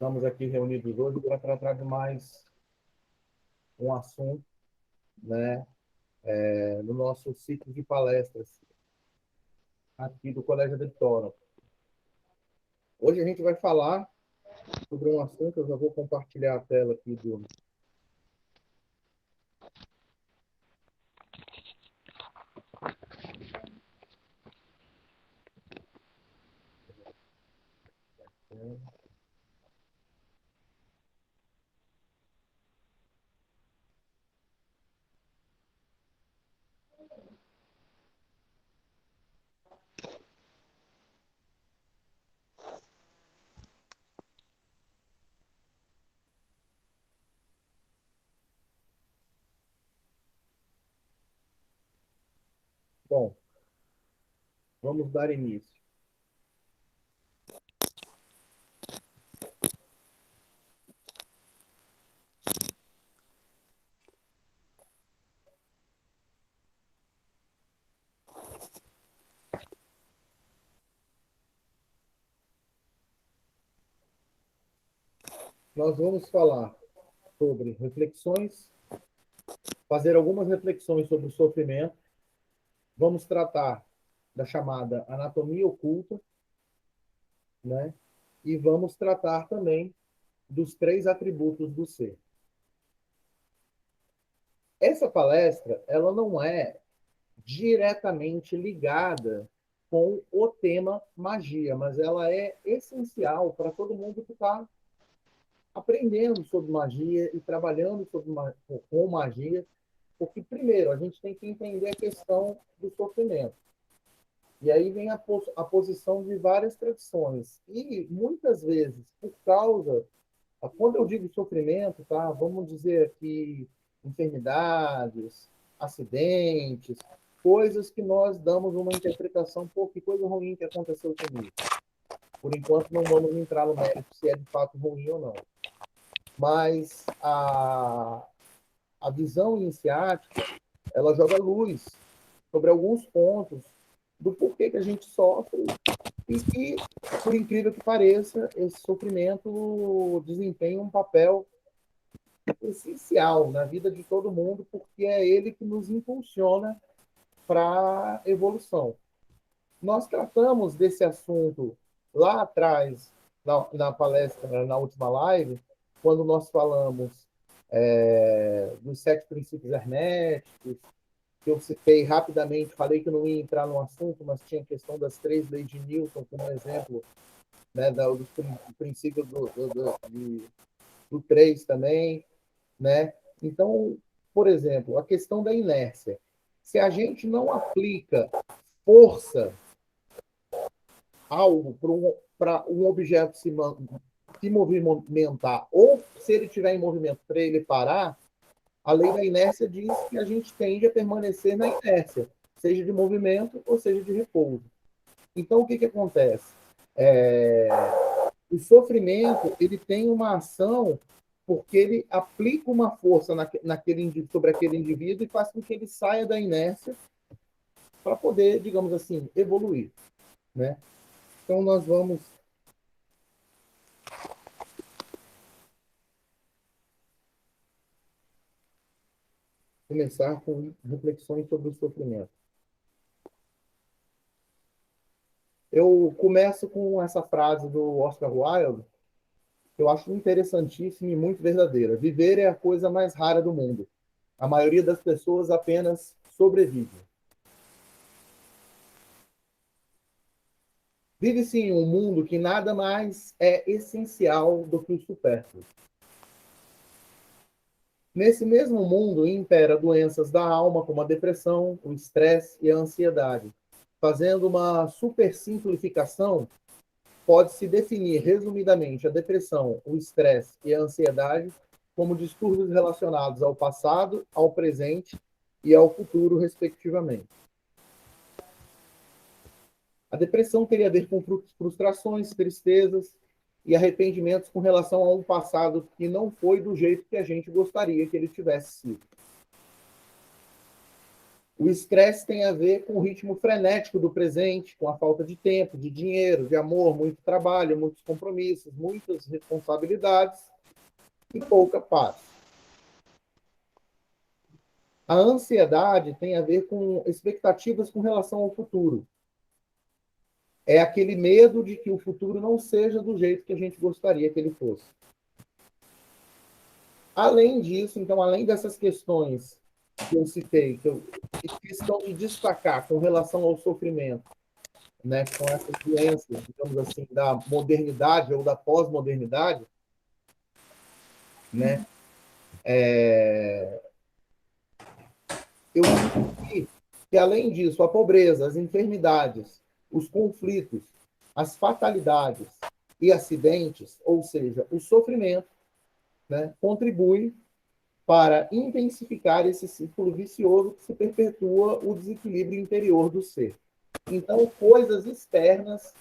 Estamos aqui reunidos hoje para tratar de mais um assunto, né, no nosso ciclo de palestras aqui do Colégio Vitória. Hoje a gente vai falar sobre um assunto, eu já vou compartilhar a tela aqui do... Bom, vamos dar início. Nós vamos falar sobre reflexões, fazer algumas reflexões sobre o sofrimento, vamos tratar da chamada anatomia oculta, né? E vamos tratar também dos 3 atributos do ser. Essa palestra, ela não é diretamente ligada com o tema magia, mas ela é essencial para todo mundo que está aprendendo sobre magia e trabalhando com magia, porque, primeiro, a gente tem que entender a questão do sofrimento. E aí vem a posição de várias tradições. E, muitas vezes, por causa... Quando eu digo sofrimento, tá? Vamos dizer aqui enfermidades, acidentes, coisas que nós damos uma interpretação, pô, que coisa ruim que aconteceu comigo. Por enquanto, não vamos entrar no mérito se é de fato ruim ou não. Mas a visão iniciática, ela joga luz sobre alguns pontos do porquê que a gente sofre e que, por incrível que pareça, esse sofrimento desempenha um papel essencial na vida de todo mundo, porque é ele que nos impulsiona para a evolução. Nós tratamos desse assunto lá atrás, na palestra, na última live, quando nós falamos dos 7 princípios herméticos, que eu citei rapidamente, falei que não ia entrar no assunto, mas tinha a questão das 3 leis de Newton como exemplo, né, dos princípios do 3 também, né? Então, por exemplo, a questão da inércia. Se a gente não aplica força algo para um objeto se movimentar, ou se ele estiver em movimento para ele parar, a lei da inércia diz que a gente tende a permanecer na inércia, seja de movimento ou seja de repouso. Então, o que, que acontece? O sofrimento ele tem uma ação porque ele aplica uma força sobre aquele indivíduo e faz com que ele saia da inércia para poder, digamos assim, evoluir, né? Então, nós vamos começar com reflexões sobre o sofrimento. Eu começo com essa frase do Oscar Wilde, que eu acho interessantíssima e muito verdadeira. Viver é a coisa mais rara do mundo. A maioria das pessoas apenas sobrevive. Vive-se em um mundo que nada mais é essencial do que o supérfluo. Nesse mesmo mundo impera doenças da alma, como a depressão, o estresse e a ansiedade. Fazendo uma supersimplificação, pode-se definir resumidamente a depressão, o estresse e a ansiedade como distúrbios relacionados ao passado, ao presente e ao futuro, respectivamente. A depressão teria a ver com frustrações, tristezas e arrependimentos com relação a um passado que não foi do jeito que a gente gostaria que ele tivesse sido. O estresse tem a ver com o ritmo frenético do presente, com a falta de tempo, de dinheiro, de amor, muito trabalho, muitos compromissos, muitas responsabilidades e pouca paz. A ansiedade tem a ver com expectativas com relação ao futuro. É aquele medo de que o futuro não seja do jeito que a gente gostaria que ele fosse. Além disso, então, além dessas questões que eu citei, que eu questão de destacar com relação ao sofrimento, né, com essas doenças, digamos assim, da modernidade ou da pós-modernidade, né, eu vi que, além disso, a pobreza, as enfermidades, os conflitos, as fatalidades e acidentes, ou seja, o sofrimento, né, contribui para intensificar esse ciclo vicioso que se perpetua o desequilíbrio interior do ser. Então, coisas externas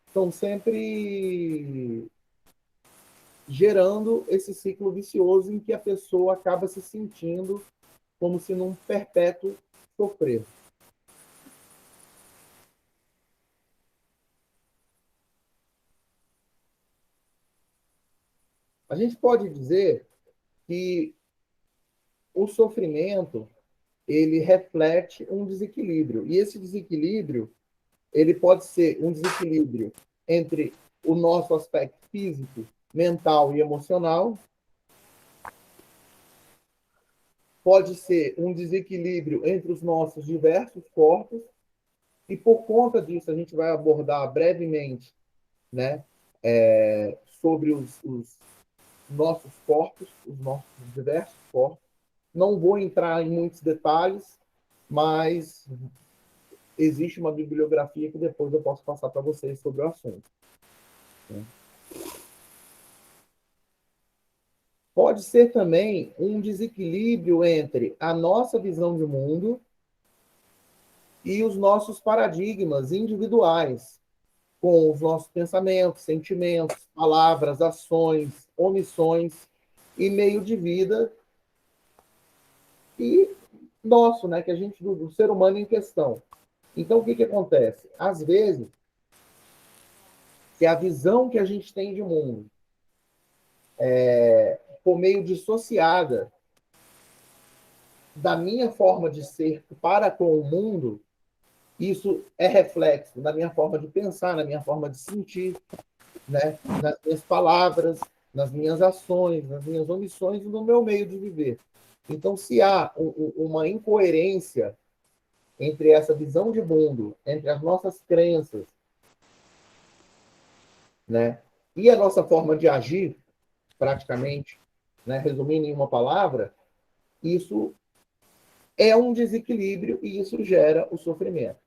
estão sempre gerando esse ciclo vicioso em que a pessoa acaba se sentindo como se num perpétuo sofrer. A gente pode dizer que o sofrimento ele reflete um desequilíbrio, e esse desequilíbrio ele pode ser um desequilíbrio entre o nosso aspecto físico, mental e emocional, pode ser um desequilíbrio entre os nossos diversos corpos, e por conta disso a gente vai abordar brevemente, né, sobre os nossos corpos, os nossos diversos corpos. Não vou entrar em muitos detalhes, mas existe uma bibliografia que depois eu posso passar para vocês sobre o assunto. Pode ser também um desequilíbrio entre a nossa visão de mundo e os nossos paradigmas individuais, com os nossos pensamentos, sentimentos, palavras, ações, omissões e meio de vida e nosso, né, que a gente do ser humano em questão. Então o que que acontece? Às vezes, se a visão que a gente tem de mundo for meio dissociada da minha forma de ser para com o mundo, isso é reflexo na minha forma de pensar, na minha forma de sentir, né? Nas minhas palavras, nas minhas ações, nas minhas omissões e no meu meio de viver. Então, se há uma incoerência entre essa visão de mundo, entre as nossas crenças, né, e a nossa forma de agir, praticamente, né, resumindo em uma palavra, isso é um desequilíbrio e isso gera o sofrimento.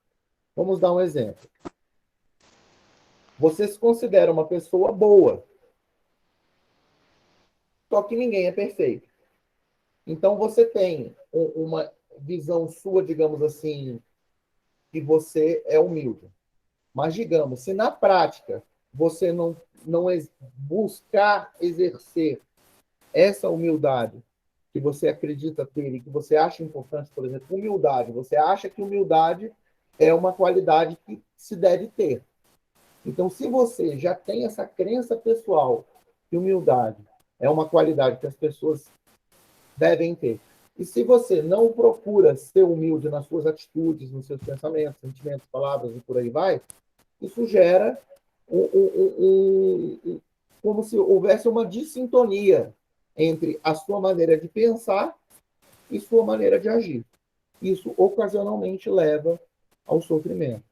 Vamos dar um exemplo. Você se considera uma pessoa boa, só que ninguém é perfeito. Então você tem uma visão sua, digamos assim, que você é humilde. Mas digamos, se na prática você não buscar exercer essa humildade que você acredita ter e que você acha importante, por exemplo, humildade, você acha que humildade é uma qualidade que se deve ter. Então, se você já tem essa crença pessoal que humildade é uma qualidade que as pessoas devem ter, e se você não procura ser humilde nas suas atitudes, nos seus pensamentos, sentimentos, palavras e por aí vai, isso gera como se houvesse uma dissintonia entre a sua maneira de pensar e sua maneira de agir. Isso ocasionalmente leva ao sofrimento.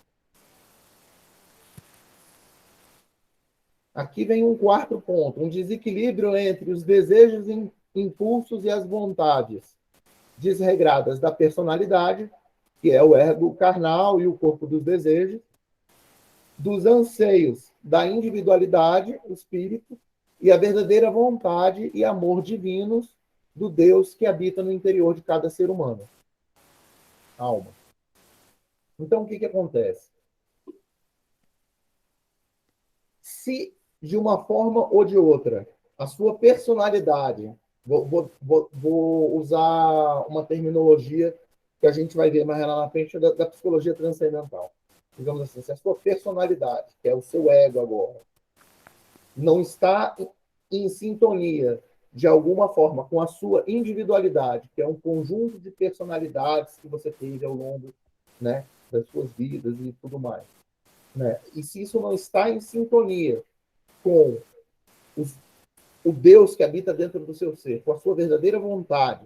Aqui vem um quarto ponto, um desequilíbrio entre os desejos, impulsos e as vontades desregradas da personalidade, que é o ego carnal e o corpo dos desejos, dos anseios da individualidade, o espírito, e a verdadeira vontade e amor divinos do Deus que habita no interior de cada ser humano. Alma. Então, o que acontece? Se, de uma forma ou de outra, a sua personalidade, vou usar uma terminologia que a gente vai ver mais lá na frente da psicologia transcendental. Digamos assim, se a sua personalidade, que é o seu ego agora, não está em sintonia de alguma forma com a sua individualidade, que é um conjunto de personalidades que você teve ao longo, né, das suas vidas e tudo mais, né? E se isso não está em sintonia com os, o Deus que habita dentro do seu ser, com a sua verdadeira vontade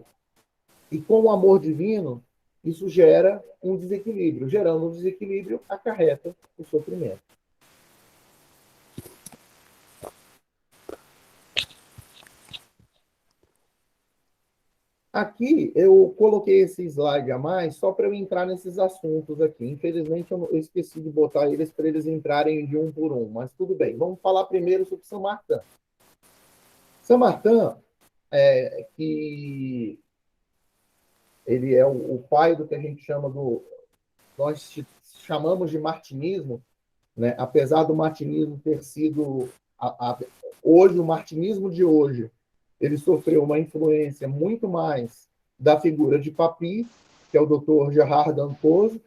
e com o amor divino, isso gera um desequilíbrio. Gerando um desequilíbrio, acarreta o sofrimento. Aqui eu coloquei esse slide a mais só para eu entrar nesses assuntos aqui. Infelizmente eu esqueci de botar eles para eles entrarem de um por um, mas tudo bem. Vamos falar primeiro sobre São Martin. São Martin, que ele é o pai do que a gente chama nós chamamos de martinismo, né? Apesar do martinismo ter sido hoje o martinismo de hoje, ele sofreu uma influência muito mais da figura de Papi, que é o Dr. Gerard Dantoso,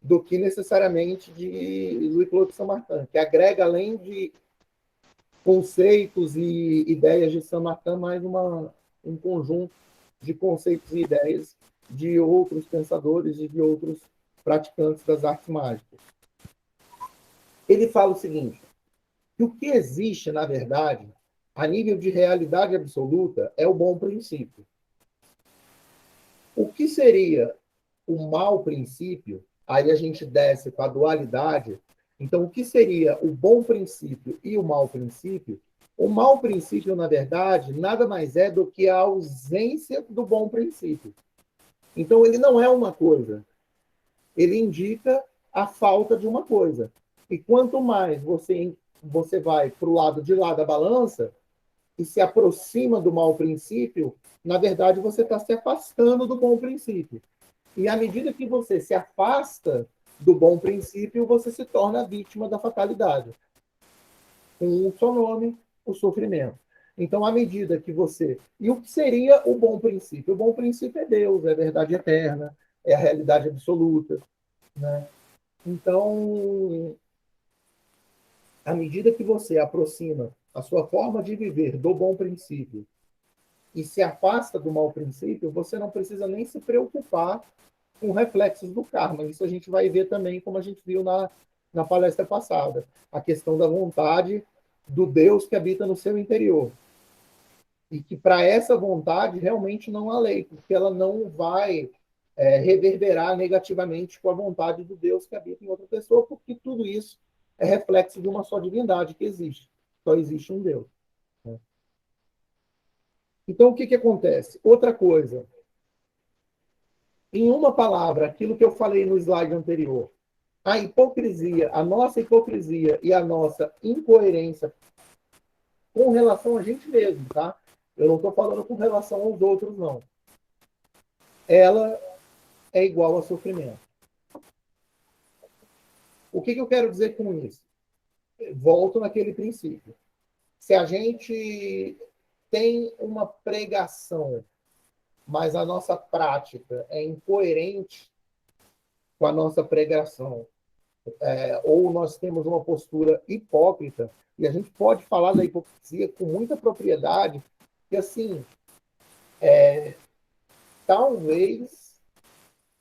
do que necessariamente de Louis-Claude Saint-Martin, que agrega, além de conceitos e ideias de Saint-Martin, mais um conjunto de conceitos e ideias de outros pensadores e de outros praticantes das artes mágicas. Ele fala o seguinte, que o que existe, na verdade, a nível de realidade absoluta, é o bom princípio. O que seria o mau princípio? Aí a gente desce para a dualidade. Então, o que seria o bom princípio e o mau princípio? O mau princípio, na verdade, nada mais é do que a ausência do bom princípio. Então, ele não é uma coisa. Ele indica a falta de uma coisa. E quanto mais você vai para o lado de lá da balança e se aproxima do mau princípio, na verdade, você está se afastando do bom princípio. E à medida que você se afasta do bom princípio, você se torna vítima da fatalidade. Com um só nome, o sofrimento. Então, à medida que você... E o que seria o bom princípio? O bom princípio é Deus, é a verdade eterna, é a realidade absoluta, né? Então, à medida que você aproxima a sua forma de viver do bom princípio e se afasta do mau princípio, você não precisa nem se preocupar com reflexos do karma. Isso a gente vai ver também, como a gente viu na palestra passada. A questão da vontade do Deus que habita no seu interior. E que para essa vontade realmente não há lei, porque ela não vai reverberar negativamente com a vontade do Deus que habita em outra pessoa, porque tudo isso é reflexo de uma só divindade que existe. Só existe um Deus. Né? Então, o que acontece? Outra coisa. Em uma palavra, aquilo que eu falei no slide anterior, a hipocrisia, a nossa hipocrisia e a nossa incoerência com relação a gente mesmo, tá? Eu não estou falando com relação aos outros, não. Ela é igual a sofrimento. O que eu quero dizer com isso? Volto naquele princípio. Se a gente tem uma pregação, mas a nossa prática é incoerente com a nossa pregação, ou nós temos uma postura hipócrita, e a gente pode falar da hipocrisia com muita propriedade, que assim, talvez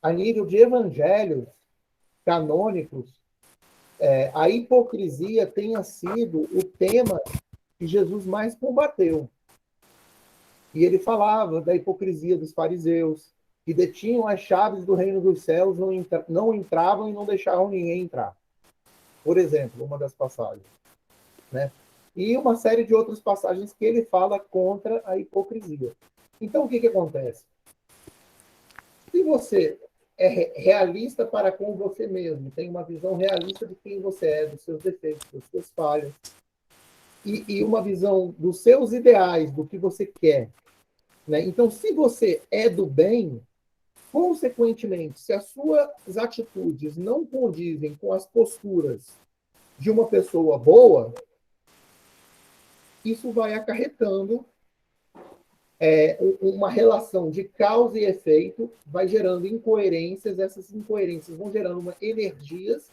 a nível de evangelhos canônicos, a hipocrisia tenha sido o tema que Jesus mais combateu. E ele falava da hipocrisia dos fariseus, que detinham as chaves do reino dos céus, não entravam e não deixavam ninguém entrar. Por exemplo, uma das passagens. Né? E uma série de outras passagens que ele fala contra a hipocrisia. Então, o que acontece? Se você é realista para com você mesmo, tem uma visão realista de quem você é, dos seus defeitos, das suas falhas, e uma visão dos seus ideais, do que você quer, né? Então, se você é do bem, consequentemente, se as suas atitudes não condizem com as posturas de uma pessoa boa, isso vai acarretando uma relação de causa e efeito vai gerando incoerências, essas incoerências vão gerando energias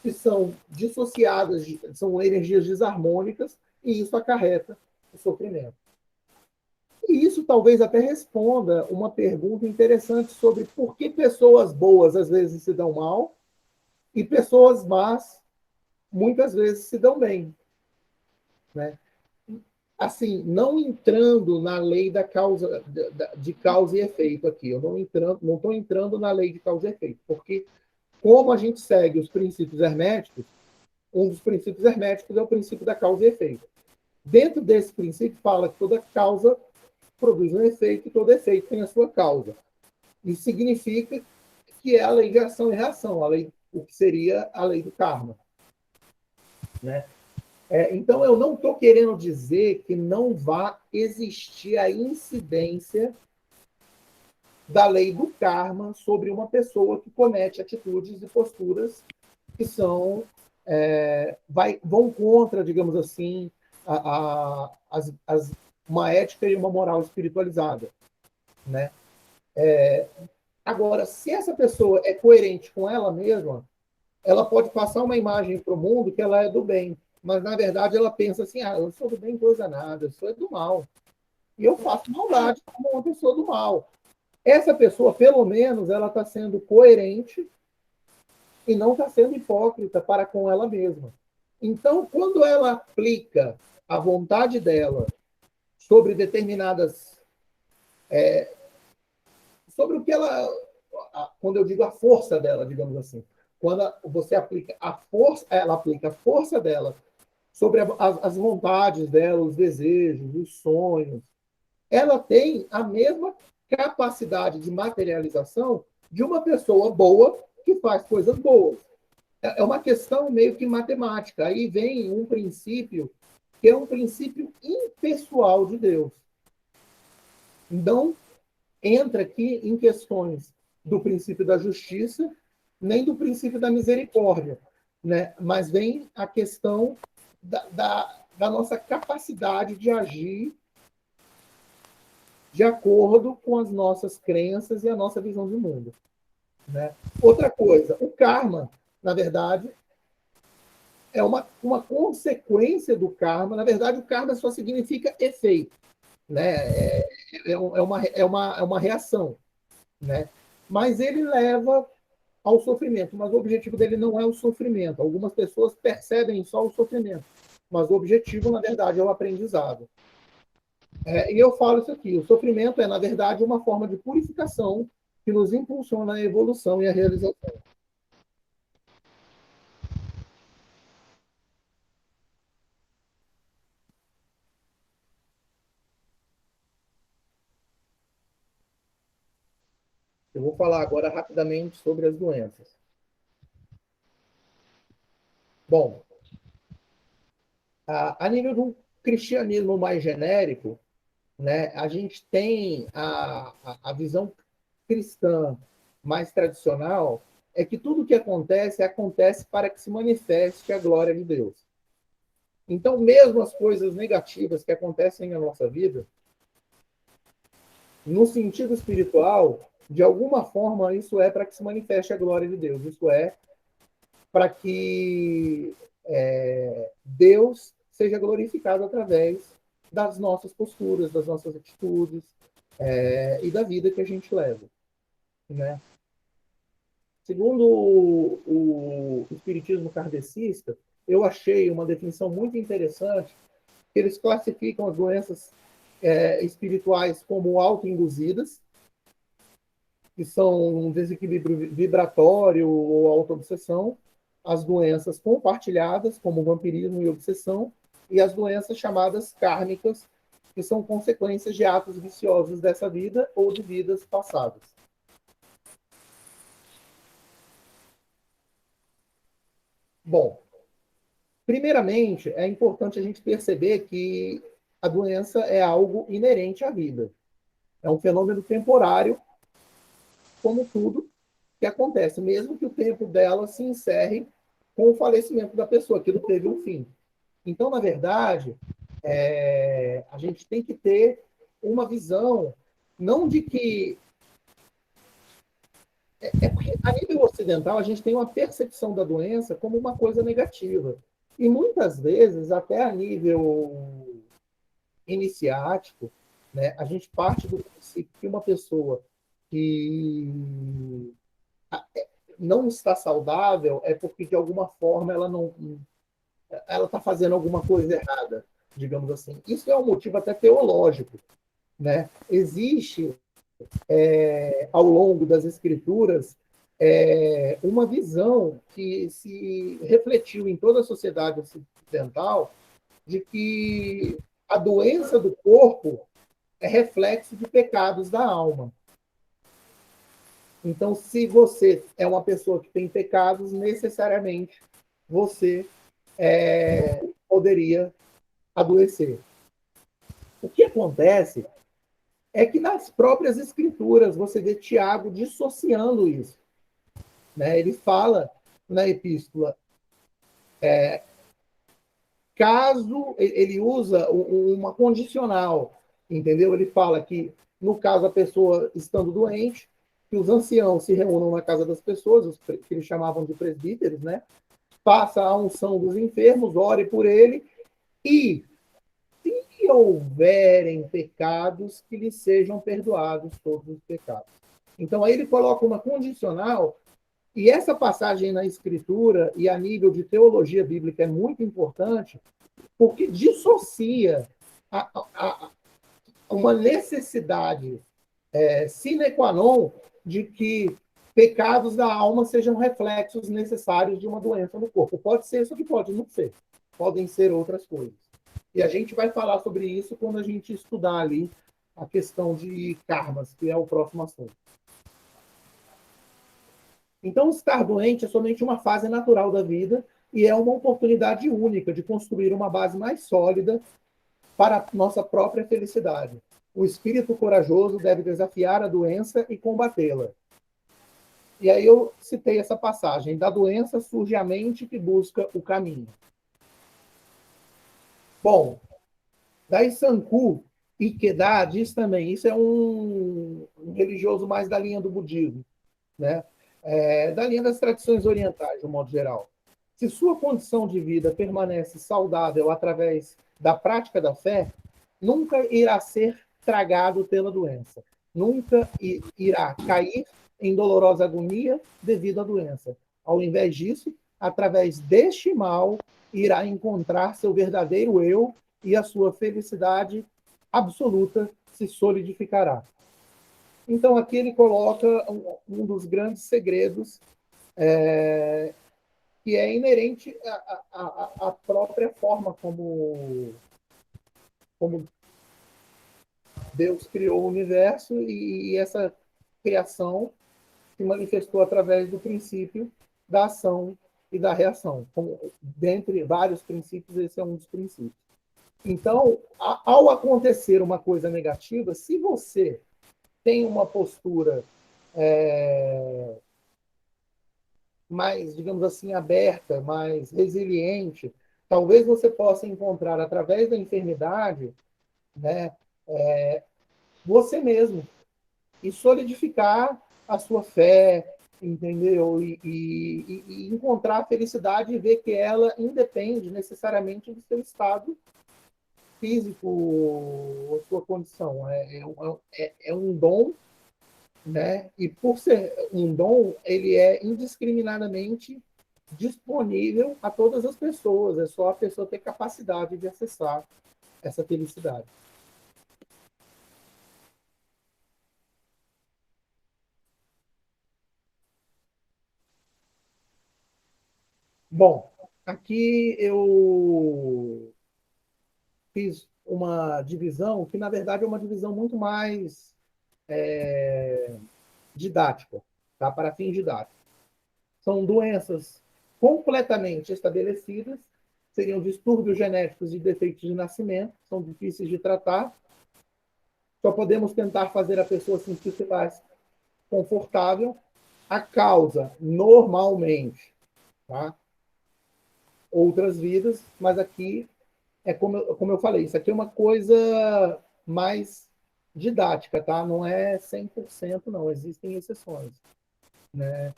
que são dissociadas, são energias desarmônicas, e isso acarreta o sofrimento. E isso talvez até responda uma pergunta interessante sobre por que pessoas boas às vezes se dão mal e pessoas más muitas vezes se dão bem, né? Assim, não entrando na lei da causa de causa e efeito aqui, eu não estou entrando na lei de causa e efeito, porque como a gente segue os princípios herméticos, um dos princípios herméticos é o princípio da causa e efeito. Dentro desse princípio fala que toda causa produz um efeito e todo efeito tem a sua causa. Isso significa que é a lei de ação e reação, o que seria a lei do karma, né? Então, eu não estou querendo dizer que não vá existir a incidência da lei do karma sobre uma pessoa que comete atitudes e posturas que vão contra, digamos assim, uma ética e uma moral espiritualizada, né? Agora, se essa pessoa é coerente com ela mesma, ela pode passar uma imagem para o mundo que ela é do bem, mas na verdade ela pensa assim: eu sou do bem coisa nada, eu sou do mal. E eu faço maldade como uma pessoa do mal. Essa pessoa, pelo menos, ela está sendo coerente e não está sendo hipócrita para com ela mesma. Então, quando ela aplica a vontade dela sobre determinadas. Sobre o que ela. Quando eu digo a força dela, digamos assim. Quando você aplica a força, ela aplica a força dela sobre as vontades dela, os desejos, os sonhos. Ela tem a mesma capacidade de materialização de uma pessoa boa que faz coisas boas. É uma questão meio que matemática. Aí vem um princípio que é um princípio impessoal de Deus. Então, entra aqui em questões do princípio da justiça, nem do princípio da misericórdia, né? Mas vem a questão da nossa capacidade de agir de acordo com as nossas crenças e a nossa visão de mundo, né? Outra coisa, o karma, na verdade, é uma consequência do karma. Na verdade, o karma só significa efeito, né? É uma reação, né? Mas ele leva ao sofrimento, mas o objetivo dele não é o sofrimento. Algumas pessoas percebem só o sofrimento, mas o objetivo, na verdade, é o aprendizado. E eu falo isso aqui: o sofrimento é, na verdade, uma forma de purificação que nos impulsiona a evolução e a realização. Eu vou falar agora rapidamente sobre as doenças. Bom, a nível do cristianismo mais genérico, né, a gente tem a visão cristã mais tradicional, é que tudo que acontece para que se manifeste a glória de Deus. Então, mesmo as coisas negativas que acontecem na nossa vida, no sentido espiritual, de alguma forma, isso é para que se manifeste a glória de Deus. Isso é para que Deus seja glorificado através das nossas posturas, das nossas atitudes e da vida que a gente leva, né? Segundo o espiritismo kardecista, eu achei uma definição muito interessante, que eles classificam as doenças espirituais como autoinduzidas, que são um desequilíbrio vibratório ou autoobsessão, as doenças compartilhadas, como vampirismo e obsessão, e as doenças chamadas kármicas, que são consequências de atos viciosos dessa vida ou de vidas passadas. Bom, primeiramente, é importante a gente perceber que a doença é algo inerente à vida. É um fenômeno temporário, como tudo que acontece, mesmo que o tempo dela se encerre com o falecimento da pessoa, aquilo teve um fim. Então, na verdade, a gente tem que ter uma visão, não de que. É porque, a nível ocidental, a gente tem uma percepção da doença como uma coisa negativa. E muitas vezes, até a nível iniciático, né, a gente parte do princípio que uma pessoa que não está saudável é porque, de alguma forma, ela está fazendo alguma coisa errada, digamos assim. Isso é um motivo até teológico. Né? Existe, ao longo das escrituras, uma visão que se refletiu em toda a sociedade ocidental de que a doença do corpo é reflexo de pecados da alma. Então, se você é uma pessoa que tem pecados, necessariamente você poderia adoecer. O que acontece é que nas próprias escrituras você vê Tiago dissociando isso. Né? Ele fala na epístola, caso ele usa uma condicional, entendeu? Ele fala que, no caso, a pessoa estando doente, que os anciãos se reúnam na casa das pessoas, que eles chamavam de presbíteros, né? Faça a unção dos enfermos, ore por ele, e se houverem pecados, que lhes sejam perdoados todos os pecados. Então, aí ele coloca uma condicional, e essa passagem na Escritura, e a nível de teologia bíblica, é muito importante, porque dissocia uma necessidade sine qua non de que pecados da alma sejam reflexos necessários de uma doença no corpo. Pode ser isso que pode não ser. Podem ser outras coisas. E a gente vai falar sobre isso quando a gente estudar ali a questão de karmas, que é o próximo assunto. Então, estar doente é somente uma fase natural da vida e é uma oportunidade única de construir uma base mais sólida para a nossa própria felicidade. O espírito corajoso deve desafiar a doença e combatê-la. E aí eu citei essa passagem: da doença surge a mente que busca o caminho. Bom, daí Sanku Ikeda diz também, isso é um religioso mais da linha do budismo, né? Da linha das tradições orientais, de um modo geral. Se sua condição de vida permanece saudável através da prática da fé, nunca irá ser tragado pela doença. Nunca irá cair em dolorosa agonia devido à doença. Ao invés disso, através deste mal, irá encontrar seu verdadeiro eu e a sua felicidade absoluta se solidificará. Então, aqui ele coloca um dos grandes segredos que é inerente à própria forma como Deus criou o universo, e essa criação se manifestou através do princípio da ação e da reação. Dentre vários princípios, esse é um dos princípios. Então, ao acontecer uma coisa negativa, se você tem uma postura mais, digamos assim, aberta, mais resiliente, talvez você possa encontrar, através da enfermidade, né, você mesmo, e solidificar a sua fé, entendeu? E encontrar a felicidade e ver que ela independe necessariamente do seu estado físico ou sua condição. É um dom, né? E por ser um dom, ele é indiscriminadamente disponível a todas as pessoas. É só a pessoa ter capacidade de acessar essa felicidade. Bom, aqui eu fiz uma divisão que, na verdade, é uma divisão muito mais didática, tá? Para fins didáticos. São doenças completamente estabelecidas, seriam distúrbios genéticos e defeitos de nascimento, são difíceis de tratar, só podemos tentar fazer a pessoa sentir-se mais confortável. A causa, normalmente, tá? Outras vidas, mas aqui como eu falei, isso aqui é uma coisa mais didática, tá? Não é 100%, não. Existem exceções, né?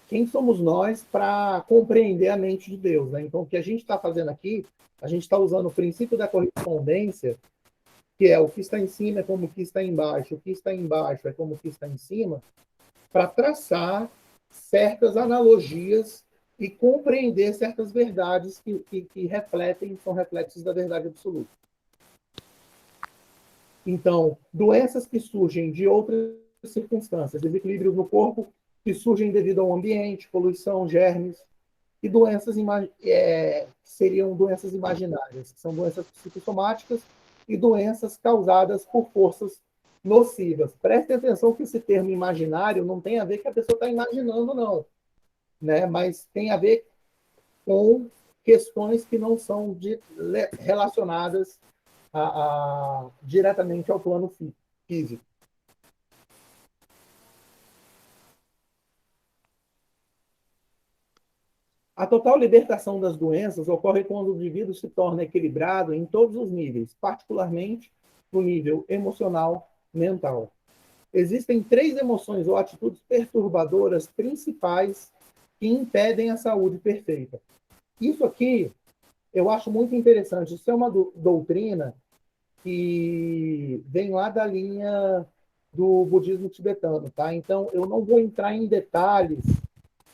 Quem somos nós para compreender a mente de Deus, né? Então, o que a gente está fazendo aqui, a gente está usando o princípio da correspondência, que é o que está em cima é como o que está embaixo, o que está embaixo é como o que está em cima, para traçar certas analogias e compreender certas verdades que refletem, são reflexos da verdade absoluta. Então, doenças que surgem de outras circunstâncias, desequilíbrios no corpo que surgem devido ao ambiente, poluição, germes, e doenças seriam doenças imaginárias, que são doenças psicossomáticas e doenças causadas por forças nocivas. Preste atenção que esse termo imaginário não tem a ver que a pessoa está imaginando, não, né? Mas tem a ver com questões que não são relacionadas diretamente ao plano físico. A total libertação das doenças ocorre quando o indivíduo se torna equilibrado em todos os níveis, particularmente no nível emocional, mental. Existem 3 emoções ou atitudes perturbadoras principais que impedem a saúde perfeita. Isso aqui eu acho muito interessante. Isso é uma doutrina que vem lá da linha do budismo tibetano, tá? Então, eu não vou entrar em detalhes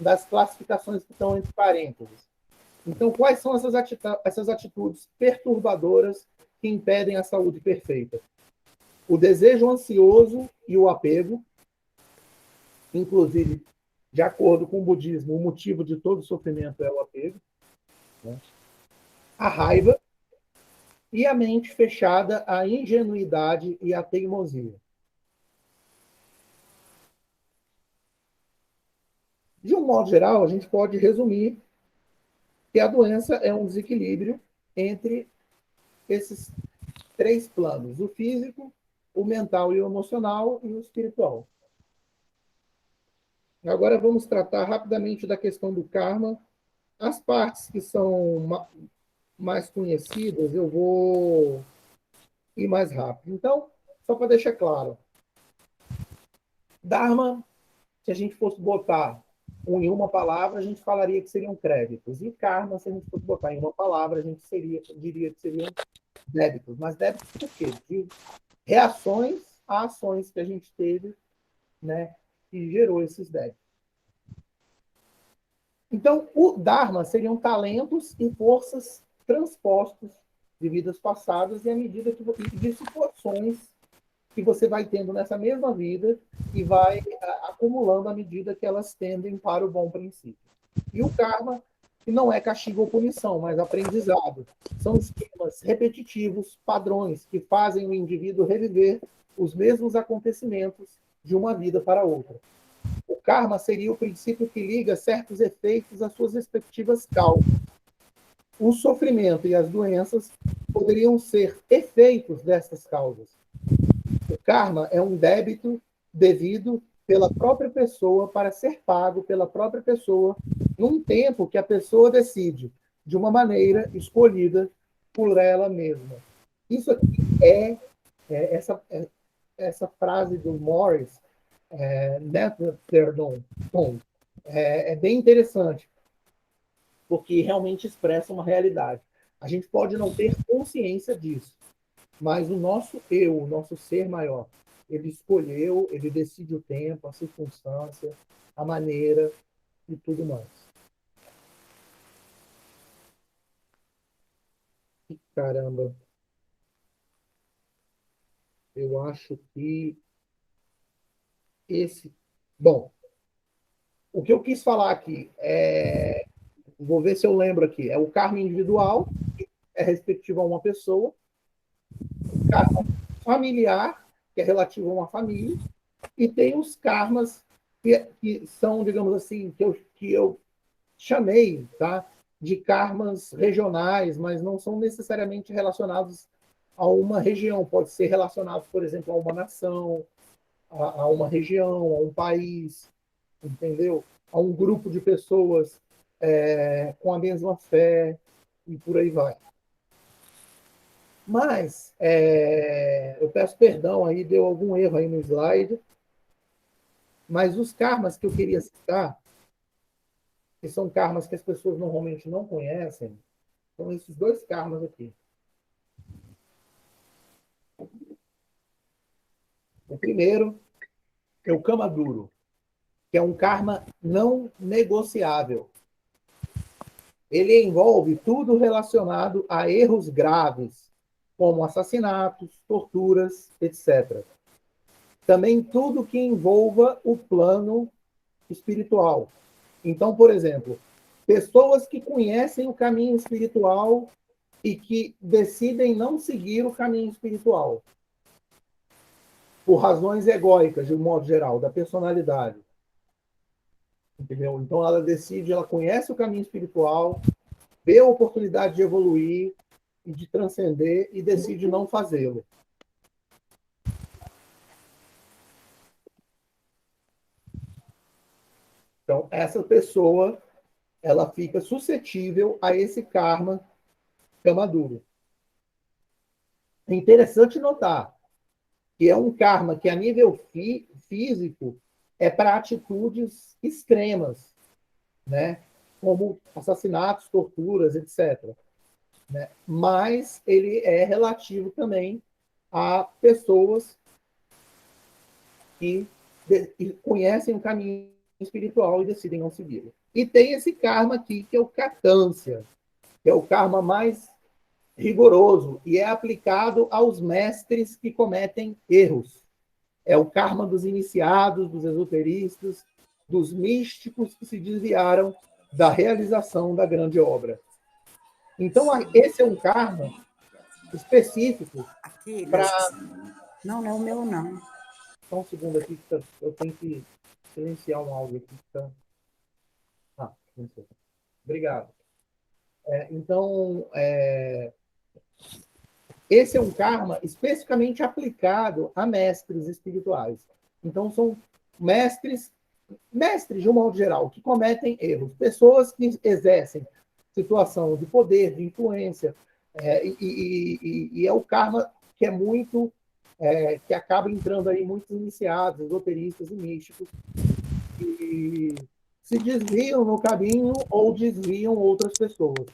das classificações que estão entre parênteses. Então, quais são essas atitudes perturbadoras que impedem a saúde perfeita? O desejo ansioso e o apego, inclusive, de acordo com o budismo, o motivo de todo sofrimento é o apego, né? A raiva e a mente fechada à ingenuidade e à teimosia. De um modo geral, a gente pode resumir que a doença é um desequilíbrio entre esses 3 planos: o físico, o mental e o emocional e o espiritual. Agora vamos tratar rapidamente da questão do karma. As partes que são mais conhecidas, eu vou ir mais rápido. Então, só para deixar claro, Dharma, se a gente fosse botar em uma palavra, a gente falaria que seriam créditos. E karma, se a gente fosse botar em uma palavra, a gente diria que seriam débitos. Mas débitos por quê? De reações a ações que a gente teve, né, que gerou esses débitos. Então, o Dharma seriam talentos e forças transpostos de vidas passadas e à medida que de situações que você vai tendo nessa mesma vida e vai acumulando à medida que elas tendem para o bom princípio. E o karma, que não é castigo ou punição, mas aprendizado. São esquemas repetitivos, padrões, que fazem o indivíduo reviver os mesmos acontecimentos de uma vida para outra. O karma seria o princípio que liga certos efeitos às suas respectivas causas. O sofrimento e as doenças poderiam ser efeitos dessas causas. O karma é um débito devido pela própria pessoa para ser pago pela própria pessoa num tempo que a pessoa decide, de uma maneira escolhida por ela mesma. Isso aqui essa frase do Morris, Netherton, é bem interessante, porque realmente expressa uma realidade. A gente pode não ter consciência disso, mas o nosso eu, o nosso ser maior, ele escolheu, ele decide o tempo, a circunstância, a maneira e tudo mais. E, caramba, eu acho que esse. Bom, o que eu quis falar aqui é. Vou ver se eu lembro aqui. É o karma individual, que é respectivo a uma pessoa, o karma familiar, que é relativo a uma família, e tem os karmas que são, digamos assim, que eu chamei, tá, de karmas regionais, mas não são necessariamente relacionados a uma região. Pode ser relacionado, por exemplo, a uma nação, a uma região, a um país, entendeu? A um grupo de pessoas com a mesma fé e por aí vai. Mas, eu peço perdão aí, deu algum erro aí no slide, mas os karmas que eu queria citar, que são karmas que as pessoas normalmente não conhecem, são esses dois karmas aqui. O primeiro é o Kama Duro, que é um karma não negociável. Ele envolve tudo relacionado a erros graves, como assassinatos, torturas, etc. Também tudo que envolva o plano espiritual. Então, por exemplo, pessoas que conhecem o caminho espiritual e que decidem não seguir o caminho espiritual, por razões egóicas, de um modo geral, da personalidade. Entendeu? Então, ela decide, ela conhece o caminho espiritual, vê a oportunidade de evoluir e de transcender e decide não fazê-lo. Então, essa pessoa, ela fica suscetível a esse karma duro. É interessante notar que é um karma que, a nível físico, é para atitudes extremas, né? Como assassinatos, torturas, etc. Né? Mas ele é relativo também a pessoas que, que conhecem o caminho espiritual e decidem não segui-lo. E tem esse karma aqui, que é o Catância, que é o karma mais rigoroso e é aplicado aos mestres que cometem erros. É o karma dos iniciados, dos esoteristas, dos místicos que se desviaram da realização da grande obra. Então, esse é um karma específico para. Não, não é o meu, não. Só um segundo aqui, que eu tenho que silenciar um áudio aqui. Tá? Ah, obrigado. Então, esse é um karma especificamente aplicado a mestres espirituais. Então, são mestres de um modo geral, que cometem erros, pessoas que exercem situação de poder, de influência, e é o karma que é muito, que acaba entrando aí muitos iniciados, esoteristas e místicos, que se desviam no caminho ou desviam outras pessoas.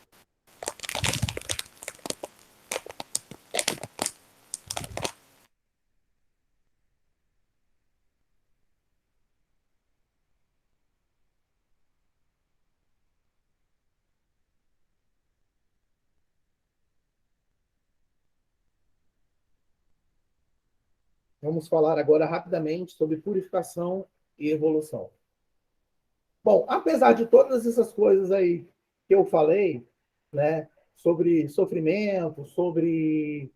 Vamos falar agora rapidamente sobre purificação e evolução. Bom, apesar de todas essas coisas aí que eu falei, né, sobre sofrimento, sobre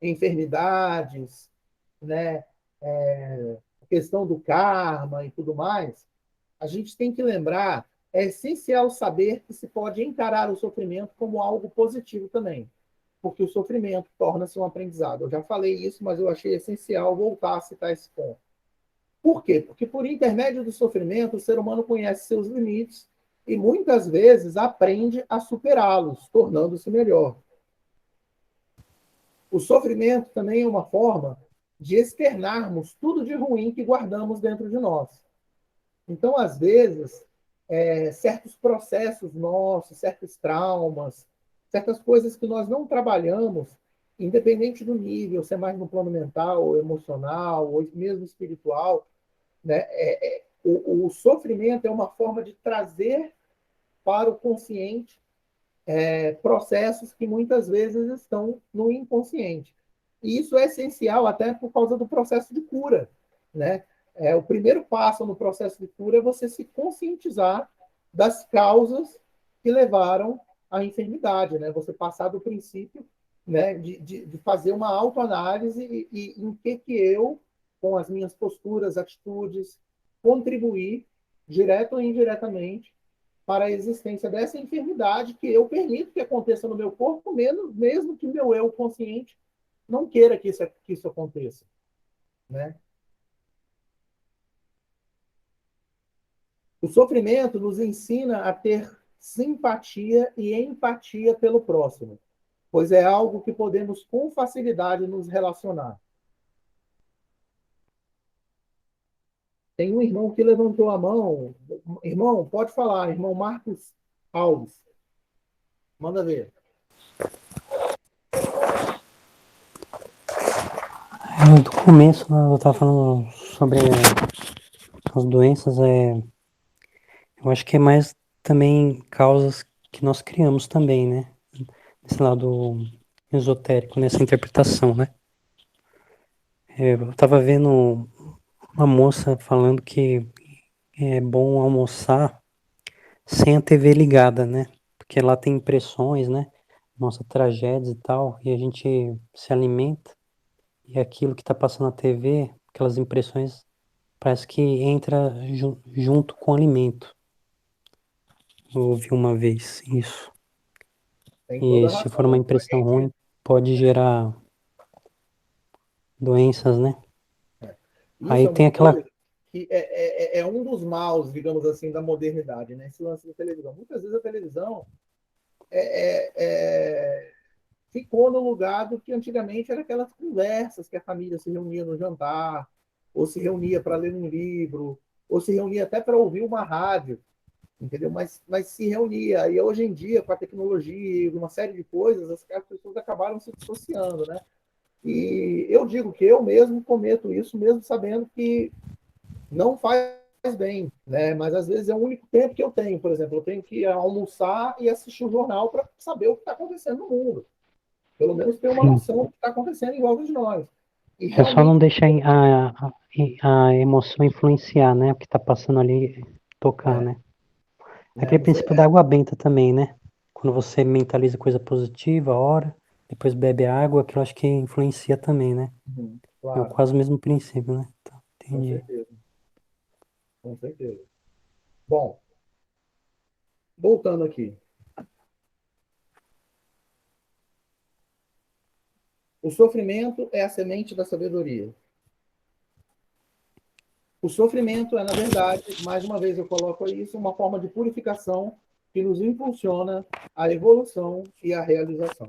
enfermidades, né, a questão do karma e tudo mais, a gente tem que lembrar, é essencial saber que se pode encarar o sofrimento como algo positivo também, porque o sofrimento torna-se um aprendizado. Eu já falei isso, mas eu achei essencial voltar a citar esse ponto. Por quê? Porque por intermédio do sofrimento, o ser humano conhece seus limites e muitas vezes aprende a superá-los, tornando-se melhor. O sofrimento também é uma forma de externarmos tudo de ruim que guardamos dentro de nós. Então, às vezes, certos processos nossos, certos traumas, certas coisas que nós não trabalhamos, independente do nível, se é mais no plano mental, ou emocional, ou mesmo espiritual, né? O sofrimento é uma forma de trazer para o consciente processos que muitas vezes estão no inconsciente. E isso é essencial até por causa do processo de cura, né? O primeiro passo no processo de cura é você se conscientizar das causas que levaram à enfermidade, né? Você passar do princípio, né, de fazer uma autoanálise e em que eu, com as minhas posturas, atitudes, contribuir, direto ou indiretamente, para a existência dessa enfermidade que eu permito que aconteça no meu corpo, mesmo que meu eu consciente não queira que isso aconteça, né? O sofrimento nos ensina a ter simpatia e empatia pelo próximo, pois é algo que podemos com facilidade nos relacionar. Tem um irmão que levantou a mão. Irmão, pode falar, irmão Marcos Alves. Manda ver. Do começo, eu estava falando sobre as doenças, eu acho que é mais também causas que nós criamos também, né? Esse lado esotérico, nessa interpretação, né? Eu estava vendo uma moça falando que é bom almoçar sem a TV ligada, né? Porque lá tem impressões, né? Nossa, tragédias e tal, e a gente se alimenta, e aquilo que está passando na TV, aquelas impressões, parece que entra junto com o alimento. Eu ouvi uma vez isso. Tem E toda a se for uma razão. A impressão gente, ruim, pode gerar doenças, né? isso Aí é tem uma aquela. coisa que é um dos maus, digamos assim, da modernidade, né? Esse lance da televisão. Muitas vezes a televisão é, é, ficou no lugar do que antigamente era aquelas conversas que a família se reunia no jantar, ou se reunia para ler um livro, ou se reunia até para ouvir uma rádio, entendeu? Mas se reunia. E hoje em dia, com a tecnologia e uma série de coisas, as pessoas acabaram se dissociando, né? E eu digo que eu mesmo cometo isso, mesmo sabendo que não faz bem, né? Mas às vezes é o único tempo que eu tenho. Por exemplo, eu tenho que almoçar e assistir o jornal para saber o que está acontecendo no mundo. Pelo menos ter uma Sim, noção do que está acontecendo em volta de nós. E é só realmente, não deixar a emoção influenciar, né? O que tá passando ali, tocar, é, né? né, Aquele você, princípio da água benta também, né? Quando você mentaliza coisa positiva, ora, depois bebe água, aquilo acho que influencia também, né? É claro, quase o mesmo princípio, né? Então, com entendi. certeza, com certeza. Bom, voltando aqui. O sofrimento é a semente da sabedoria. O sofrimento é, na verdade, mais uma vez eu coloco isso, uma forma de purificação que nos impulsiona à evolução e à realização.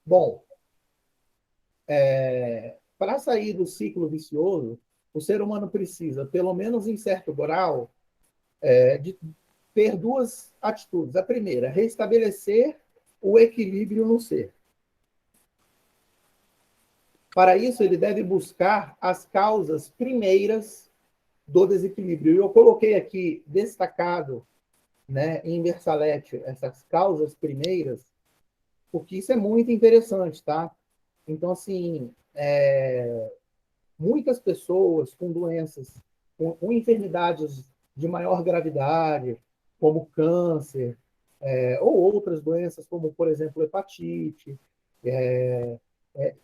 Bom, para sair do ciclo vicioso, o ser humano precisa, pelo menos em certo grau, de ter duas atitudes. A primeira, restabelecer o equilíbrio no ser. Para isso, ele deve buscar as causas primeiras do desequilíbrio. E eu coloquei aqui destacado, né, em Versalete, essas causas primeiras, porque isso é muito interessante, tá? Então, assim, muitas pessoas com doenças, com enfermidades de maior gravidade, como câncer, ou outras doenças, como, por exemplo, hepatite,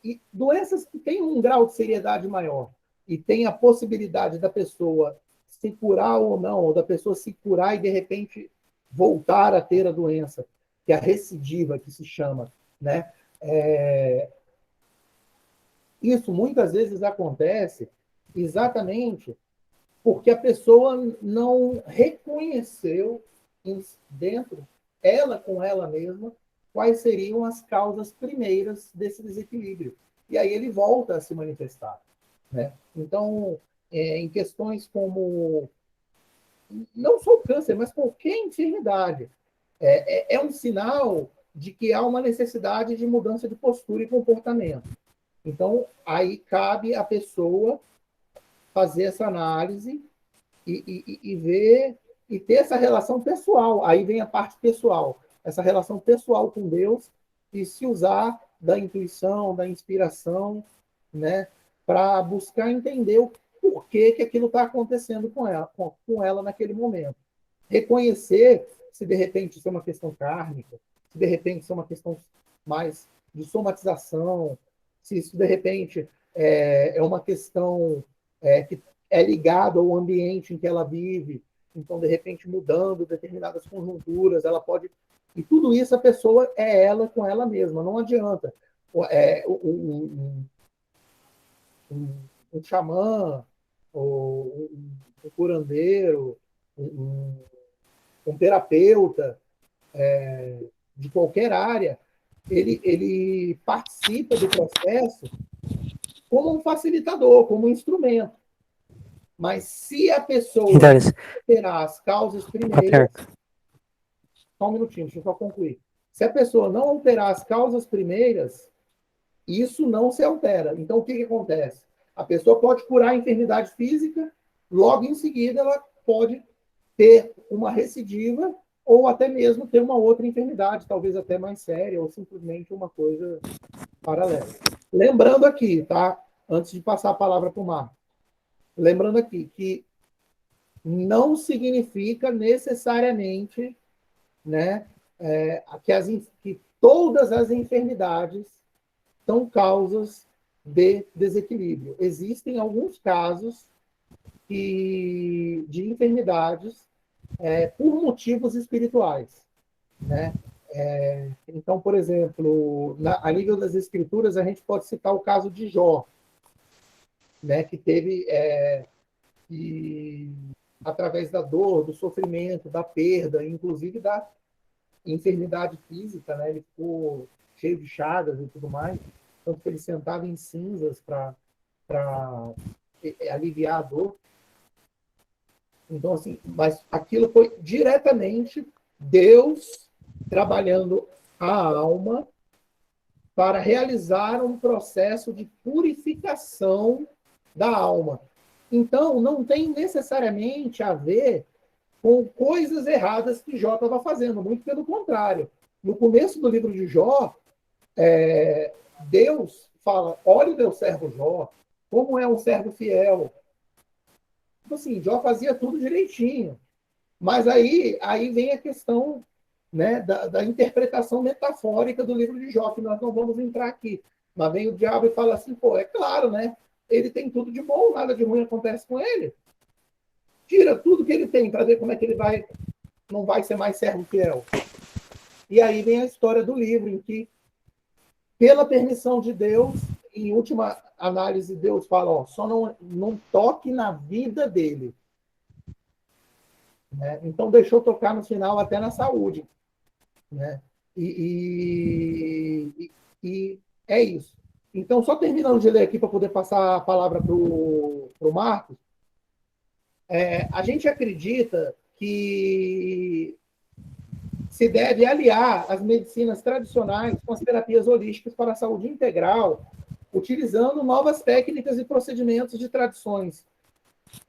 e doenças que têm um grau de seriedade maior e tem a possibilidade da pessoa se curar ou não, ou da pessoa se curar e, de repente, voltar a ter a doença, que é a recidiva, que se chama, né? Isso muitas vezes acontece exatamente porque a pessoa não reconheceu dentro, ela com ela mesma, quais seriam as causas primeiras desse desequilíbrio. E aí ele volta a se manifestar. Né? Então, em questões como, não só o câncer, mas qualquer enfermidade, é um sinal de que há uma necessidade de mudança de postura e comportamento. Então, aí cabe a pessoa fazer essa análise e ver e ter essa relação pessoal. Aí vem a parte pessoal, essa relação pessoal com Deus e se usar da intuição, da inspiração, né, para buscar entender o porquê que aquilo está acontecendo com ela naquele momento. Reconhecer se de repente isso é uma questão kármica, se de repente isso é uma questão mais de somatização, se isso de repente é uma questão que é ligado ao ambiente em que ela vive, então de repente mudando determinadas conjunturas, ela pode. E tudo isso a pessoa é ela com ela mesma, não adianta. Um xamã, ou um curandeiro, um, um terapeuta, de qualquer área, ele participa do processo como um facilitador, como um instrumento. Mas se a pessoa Então, eles, alterar as causas primeiras, patriarca, só um minutinho, deixa eu só concluir. Se a pessoa não alterar as causas primeiras, isso não se altera. Então, o que, que acontece? A pessoa pode curar a enfermidade física, logo em seguida ela pode ter uma recidiva ou até mesmo ter uma outra enfermidade, talvez até mais séria, ou simplesmente uma coisa paralela. Lembrando aqui, tá? Antes de passar a palavra para o Marco, lembrando aqui que não significa necessariamente, né, que todas as enfermidades são causas de desequilíbrio. Existem alguns casos de enfermidades por motivos espirituais, né? Então, por exemplo, a nível das escrituras, a gente pode citar o caso de Jó, né, que teve, que, através da dor, do sofrimento, da perda, inclusive da enfermidade física, né, ele ficou cheio de chagas e tudo mais, tanto que ele sentava em cinzas para aliviar a dor. Então, assim, mas aquilo foi diretamente Deus trabalhando a alma para realizar um processo de purificação da alma. Então, não tem necessariamente a ver com coisas erradas que Jó estava fazendo, muito pelo contrário. No começo do livro de Jó, Deus fala: olha o meu servo Jó, como é um servo fiel. Tipo assim, Jó fazia tudo direitinho. Mas aí vem a questão, né, da interpretação metafórica do livro de Jó, que nós não vamos entrar aqui. Mas vem o diabo e fala assim: pô, é claro, né? Ele tem tudo de bom, nada de ruim acontece com ele. Tira tudo que ele tem para ver como é que ele não vai ser mais servo fiel. E aí vem a história do livro, em que, pela permissão de Deus, em última análise, Deus fala: ó, só não toque na vida dele. Né? Então, deixou tocar no final até na saúde. Né? E é isso. Então, só terminando de ler aqui para poder passar a palavra para o Marcos, a gente acredita que se deve aliar as medicinas tradicionais com as terapias holísticas para a saúde integral, utilizando novas técnicas e procedimentos de tradições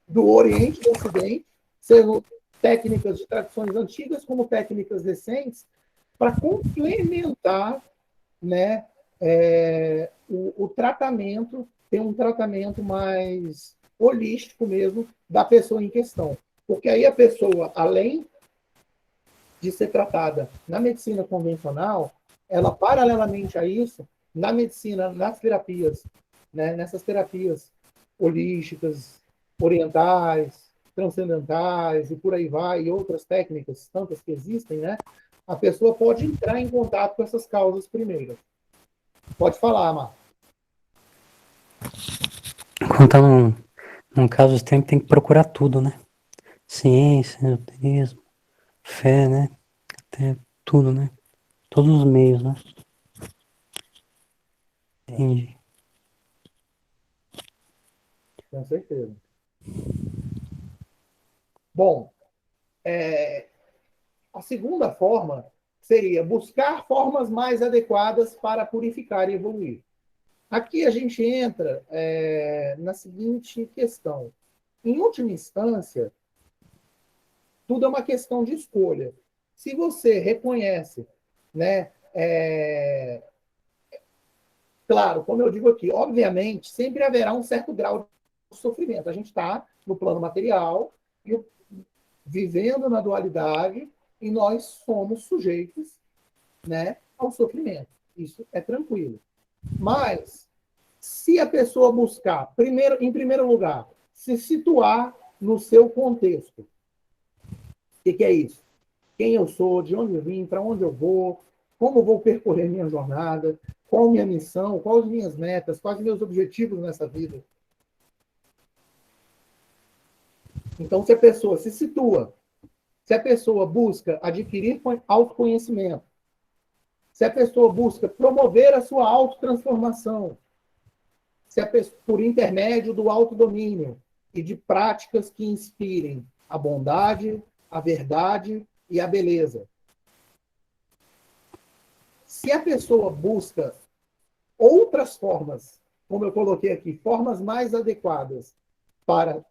do Oriente e do Ocidente, sendo técnicas de tradições antigas como técnicas recentes, para complementar, né, o tratamento, ter um tratamento mais holístico mesmo da pessoa em questão. Porque aí a pessoa, além de ser tratada na medicina convencional, ela, paralelamente a isso, na medicina, nas terapias, né, nessas terapias holísticas, orientais, transcendentais e por aí vai, e outras técnicas, tantas que existem, né, a pessoa pode entrar em contato com essas causas primeiras. Pode falar, Marcos. quando tá num caso extremo, tem que procurar tudo, né? Ciência, ateísmo, fé, né? Até tudo, né? Todos os meios, né? Entendi. Com certeza. Bom, a segunda forma seria buscar formas mais adequadas para purificar e evoluir. Aqui a gente entra na seguinte questão. Em última instância, tudo é uma questão de escolha. Se você reconhece, né, claro, como eu digo aqui, obviamente, sempre haverá um certo grau de sofrimento. A gente está no plano material, vivendo na dualidade, e nós somos sujeitos, né, ao sofrimento. Isso é tranquilo. Mas, se a pessoa buscar, em primeiro lugar, se situar no seu contexto, o que é isso? Quem eu sou, de onde eu vim, para onde eu vou, como vou percorrer minha jornada, qual a minha missão, quais as minhas metas, quais os meus objetivos nessa vida. Então, se a pessoa se situa, se a pessoa busca adquirir autoconhecimento, se a pessoa busca promover a sua autotransformação, se a pessoa, por intermédio do autodomínio e de práticas que inspirem a bondade, a verdade e a beleza. Se a pessoa busca outras formas, como eu coloquei aqui, formas mais adequadas para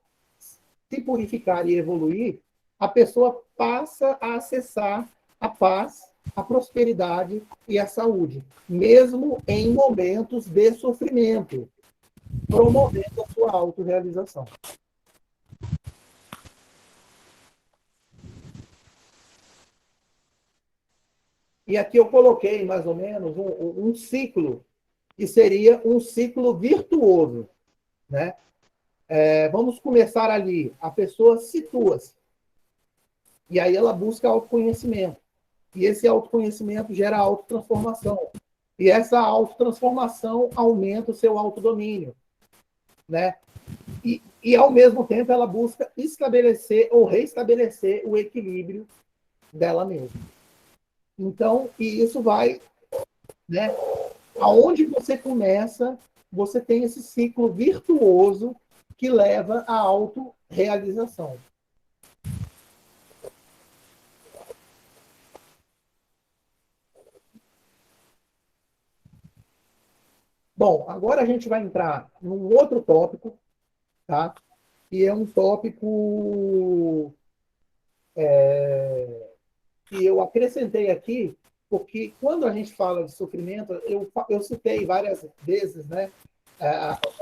se purificar e evoluir, a pessoa passa a acessar a paz, a prosperidade e a saúde, mesmo em momentos de sofrimento, promovendo a sua autorrealização. E aqui eu coloquei mais ou menos um ciclo, que seria um ciclo virtuoso, né? Vamos começar ali. A pessoa situa-se. E aí ela busca autoconhecimento. E esse autoconhecimento gera autotransformação. E essa autotransformação aumenta o seu autodomínio, né? E, ao mesmo tempo, ela busca estabelecer ou restabelecer o equilíbrio dela mesma. Então, e isso vai, né? Aonde você começa, você tem esse ciclo virtuoso que leva à autorrealização. Bom, agora a gente vai entrar num outro tópico, tá? E é um tópico que eu acrescentei aqui, porque quando a gente fala de sofrimento, eu citei várias vezes, né,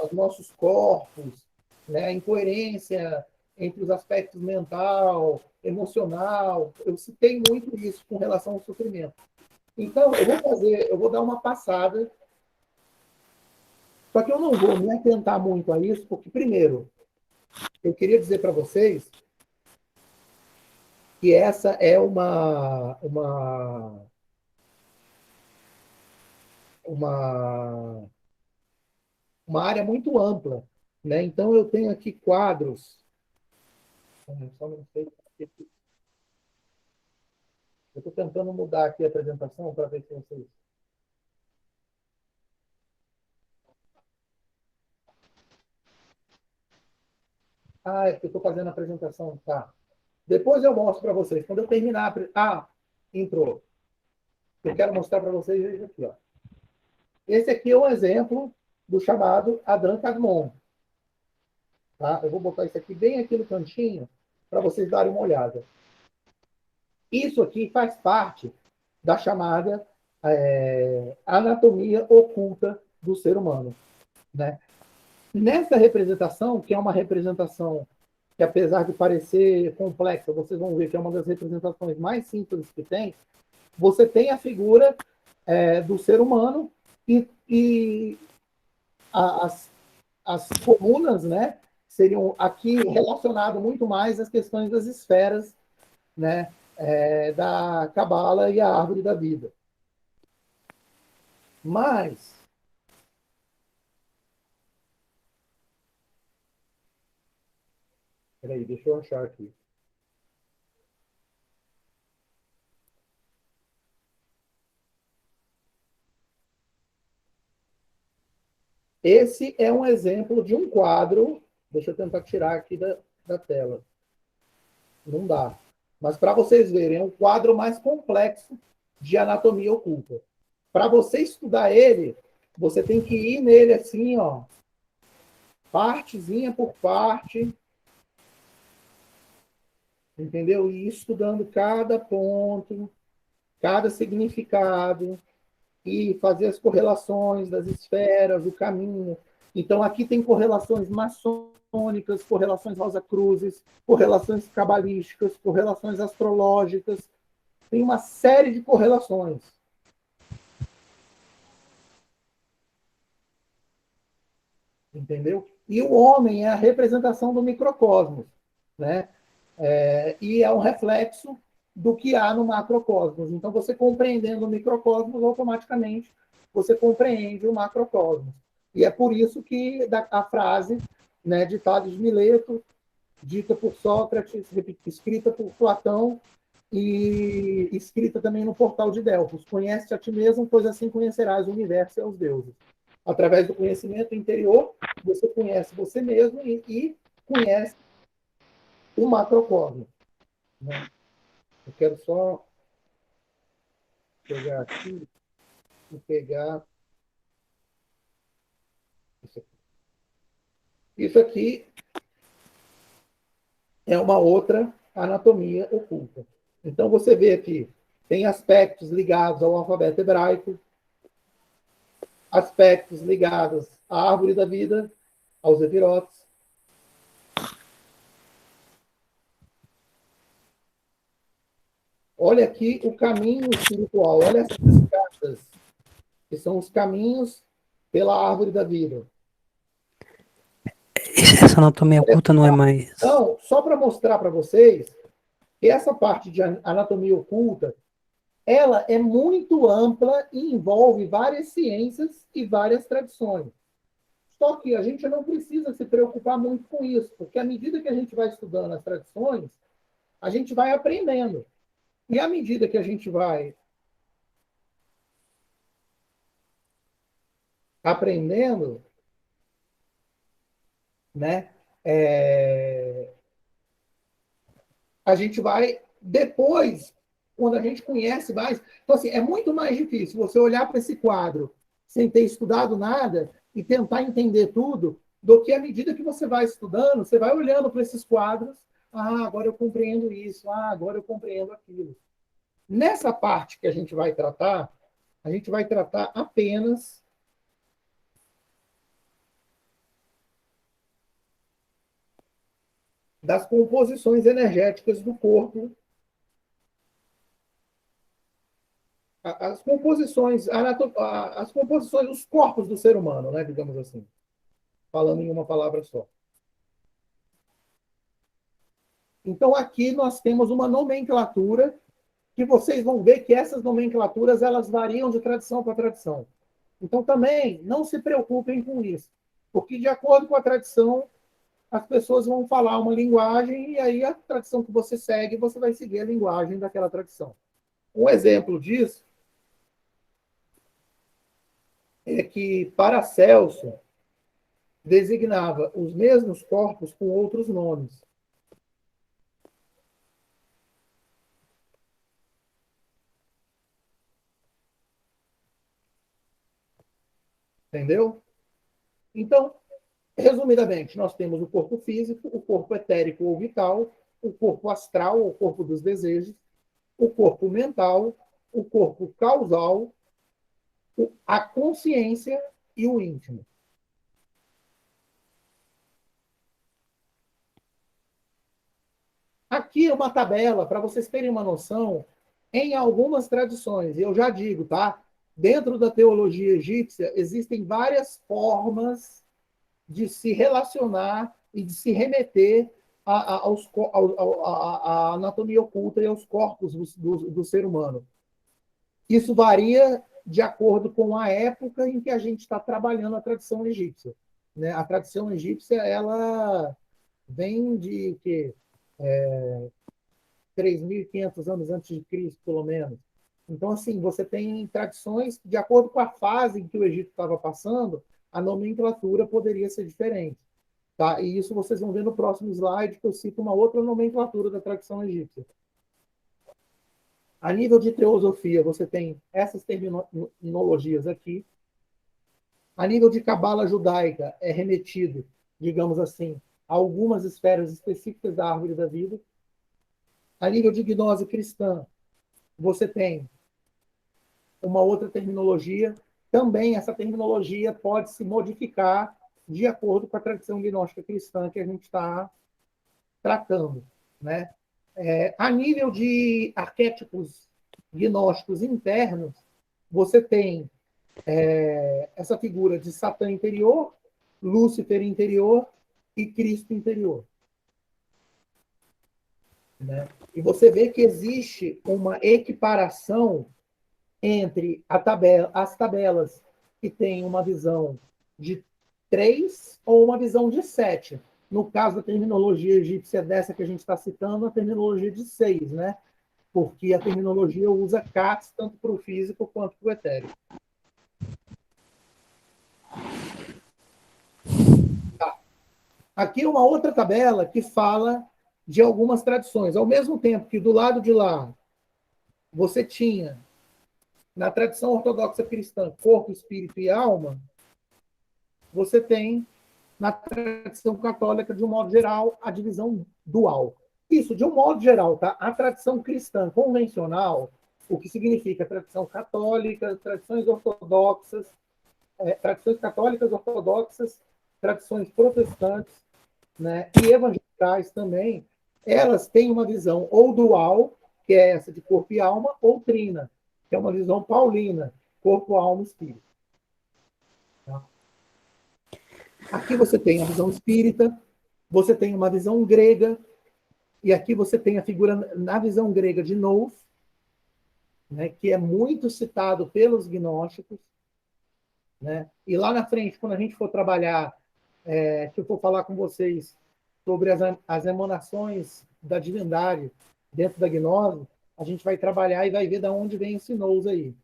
os nossos corpos, né, a incoerência entre os aspectos mental, emocional, eu citei muito isso com relação ao sofrimento. Então, eu vou dar uma passada, só que eu não vou me atentar muito a isso, porque, primeiro, eu queria dizer para vocês que essa é uma, uma área muito ampla, né? Então, eu tenho aqui quadros. Só não sei. Eu estou tentando mudar aqui a apresentação para ver se vocês. Ah, é porque eu estou fazendo a apresentação. Tá. Depois eu mostro para vocês. Quando eu terminar. Entrou. Eu quero mostrar para vocês isso aqui. Ó. Esse aqui é um exemplo do chamado Adam Kadmon. Tá? Eu vou botar isso aqui bem aqui no cantinho para vocês darem uma olhada. Isso aqui faz parte da chamada anatomia oculta do ser humano, né? Nessa representação, que é uma representação que, apesar de parecer complexa, vocês vão ver que é uma das representações mais simples que tem, você tem a figura do ser humano e as colunas, né, seriam aqui relacionado muito mais às questões das esferas, né, da Cabala e a árvore da vida. Mas peraí, deixa eu achar aqui. Esse é um exemplo de um quadro. Deixa eu tentar tirar aqui da tela. Não dá. Mas para vocês verem, é um quadro mais complexo de anatomia oculta. Para você estudar ele, você tem que ir nele assim, ó, partezinha por parte, entendeu? E ir estudando cada ponto, cada significado, e fazer as correlações das esferas, o caminho. Então, aqui tem correlações maçônicas, correlações Rosa-Cruzes, correlações cabalísticas, correlações astrológicas. Tem uma série de correlações. Entendeu? E o homem é a representação do microcosmos, né? E é um reflexo do que há no macrocosmos. Então, você compreendendo o microcosmos, automaticamente você compreende o macrocosmos. E é por isso que a frase, né, de Tales de Mileto, dita por Sócrates, escrita por Platão e escrita também no portal de Delfos. Conhece a ti mesmo, pois assim conhecerás o universo e os deuses. Através do conhecimento interior, você conhece você mesmo e conhece o macrocosmo. Né? Eu quero só pegar aqui e pegar isso aqui. Isso aqui é uma outra anatomia oculta. Então, você vê aqui, tem aspectos ligados ao alfabeto hebraico, aspectos ligados à árvore da vida, aos epirotes. Olha aqui o caminho espiritual, olha essas escadas, que são os caminhos pela árvore da vida. Essa anatomia oculta não é mais. Então, só para mostrar para vocês que essa parte de anatomia oculta, ela é muito ampla e envolve várias ciências e várias tradições. Só que a gente não precisa se preocupar muito com isso, porque à medida que a gente vai estudando as tradições, a gente vai aprendendo. E à medida que a gente vai aprendendo, né, a gente vai depois, quando a gente conhece mais. Então, assim, é muito mais difícil você olhar para esse quadro sem ter estudado nada e tentar entender tudo, do que à medida que você vai estudando, você vai olhando para esses quadros. Ah, agora eu compreendo isso. Ah, agora eu compreendo aquilo. Nessa parte que a gente vai tratar apenas das composições energéticas do corpo, as composições, os corpos do ser humano, né, digamos assim, falando em uma palavra só. Então, aqui nós temos uma nomenclatura que vocês vão ver que essas nomenclaturas elas variam de tradição para tradição. Então, também não se preocupem com isso, porque de acordo com a tradição, as pessoas vão falar uma linguagem e aí a tradição que você segue, você vai seguir a linguagem daquela tradição. Um exemplo disso é que Paracelso designava os mesmos corpos com outros nomes. Entendeu? Então, resumidamente, nós temos o corpo físico, o corpo etérico ou vital, o corpo astral, o corpo dos desejos, o corpo mental, o corpo causal, a consciência e o íntimo. Aqui é uma tabela para vocês terem uma noção. Em algumas tradições, e eu já digo, tá? Dentro da teologia egípcia, existem várias formas de se relacionar e de se remeter à anatomia oculta e aos corpos do ser humano. Isso varia de acordo com a época em que a gente está trabalhando a tradição egípcia. Né? A tradição egípcia, ela vem de que 3.500 anos antes de Cristo, pelo menos. Então, assim, você tem tradições, de acordo com a fase em que o Egito estava passando, a nomenclatura poderia ser diferente. Tá? E isso vocês vão ver no próximo slide, que eu cito uma outra nomenclatura da tradição egípcia. A nível de teosofia, você tem essas terminologias aqui. A nível de cabala judaica, é remetido, digamos assim, a algumas esferas específicas da árvore da vida. A nível de gnose cristã, você tem uma outra terminologia. Também essa terminologia pode se modificar de acordo com a tradição gnóstica cristã que a gente está tratando. Né? A nível de arquétipos gnósticos internos, você tem essa figura de Satã interior, Lúcifer interior e Cristo interior. Né? E você vê que existe uma equiparação entre as tabelas que têm uma visão de 3 ou uma visão de 7. No caso da terminologia egípcia dessa que a gente está citando, a terminologia de 6, né? Porque a terminologia usa CATS tanto para o físico quanto para o etérico. Tá. Aqui uma outra tabela que fala de algumas tradições. Ao mesmo tempo que do lado de lá você tinha, na tradição ortodoxa cristã, corpo, espírito e alma, você tem, na tradição católica, de um modo geral, a divisão dual. Isso, de um modo geral, tá? A tradição cristã convencional, o que significa tradição católica, tradições ortodoxas, tradições católicas ortodoxas, tradições protestantes, né, e evangelicais também, elas têm uma visão ou dual, que é essa de corpo e alma, ou trina, que é uma visão paulina, corpo, alma e espírito. Tá? Aqui você tem a visão espírita, você tem uma visão grega, e aqui você tem a figura na visão grega de Nous, né, que é muito citado pelos gnósticos, né? E lá na frente, quando a gente for trabalhar, que eu for falar com vocês sobre as emanações da divindade dentro da gnose, a gente vai trabalhar e vai ver de onde vem esse nous aí.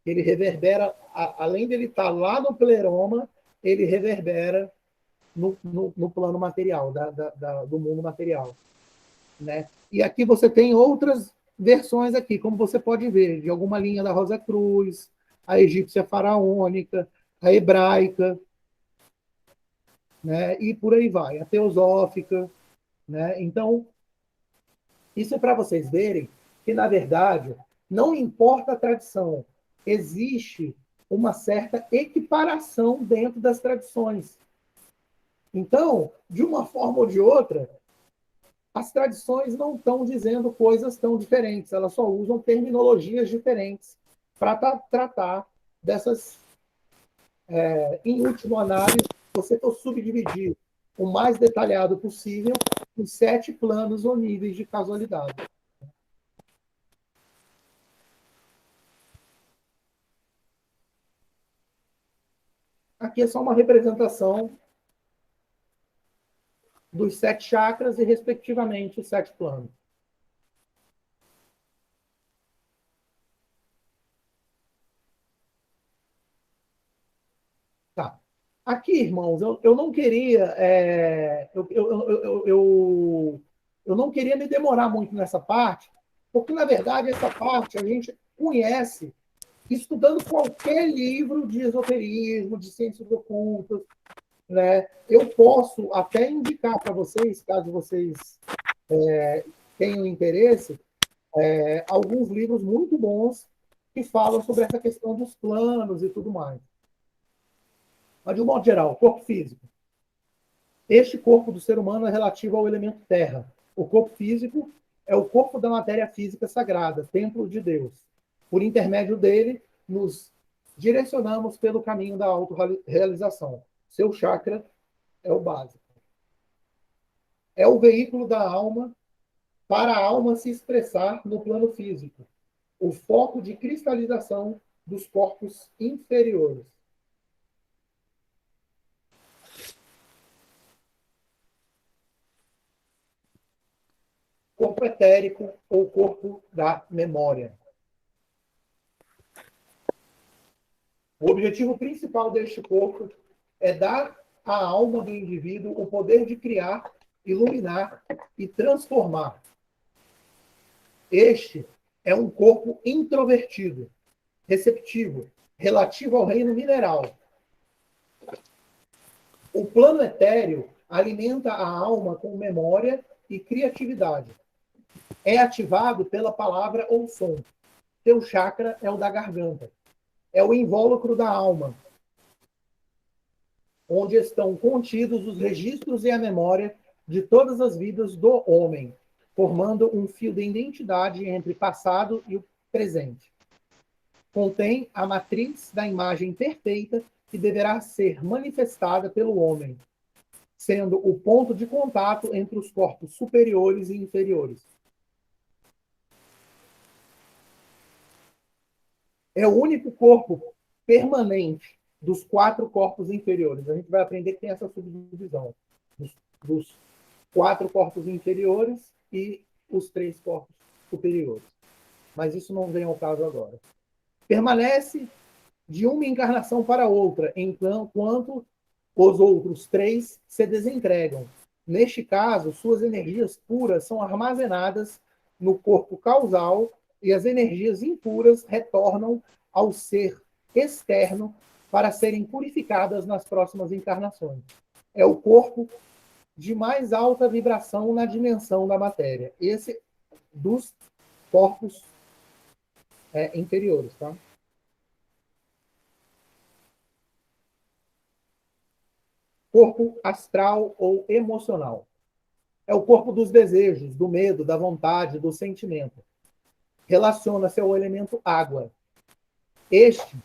Ele reverbera, além dele estar lá no pleroma, ele reverbera no plano material, do mundo material. Né? E aqui você tem outras versões aqui, como você pode ver, de alguma linha da Rosa Cruz, a egípcia faraônica, a hebraica, né? E por aí vai, a teosófica. Né? Então, isso é para vocês verem que, na verdade, não importa a tradição, existe uma certa equiparação dentro das tradições. Então, de uma forma ou de outra, as tradições não estão dizendo coisas tão diferentes, elas só usam terminologias diferentes para tratar dessas, em última análise, você for subdividir o mais detalhado possível em 7 planos ou níveis de casualidade. Aqui é só uma representação dos 7 chakras e, respectivamente, os 7 planos. Tá. Aqui, irmãos, eu não queria eu não queria me demorar muito nessa parte, porque, na verdade, essa parte a gente conhece estudando qualquer livro de esoterismo, de ciências ocultas. Né? Eu posso até indicar para vocês, caso vocês tenham interesse, alguns livros muito bons que falam sobre essa questão dos planos e tudo mais. Mas, de um modo geral, corpo físico. Este corpo do ser humano é relativo ao elemento terra. O corpo físico é o corpo da matéria física sagrada, templo de Deus. Por intermédio dele, nos direcionamos pelo caminho da autorrealização. Seu chakra é o básico. É o veículo da alma para a alma se expressar no plano físico. O foco de cristalização dos corpos inferiores. Corpo etérico ou corpo da memória. O objetivo principal deste corpo é dar à alma do indivíduo o poder de criar, iluminar e transformar. Este é um corpo introvertido, receptivo, relativo ao reino mineral. O plano etéreo alimenta a alma com memória e criatividade. É ativado pela palavra ou som. Seu chakra é o da garganta. É o invólucro da alma, onde estão contidos os registros e a memória de todas as vidas do homem, formando um fio de identidade entre passado e o presente. Contém a matriz da imagem perfeita que deverá ser manifestada pelo homem, sendo o ponto de contato entre os corpos superiores e inferiores. É o único corpo permanente dos 4 corpos inferiores. A gente vai aprender que tem essa subdivisão. dos 4 corpos inferiores e os 3 corpos superiores. Mas isso não vem ao caso agora. Permanece de uma encarnação para outra, enquanto os outros 3 se desentregam. Neste caso, suas energias puras são armazenadas no corpo causal e as energias impuras retornam ao ser externo para serem purificadas nas próximas encarnações. É o corpo de mais alta vibração na dimensão da matéria. Esse dos corpos inferiores, tá? Corpo astral ou emocional. É o corpo dos desejos, do medo, da vontade, do sentimento. Relaciona-se ao elemento água. Este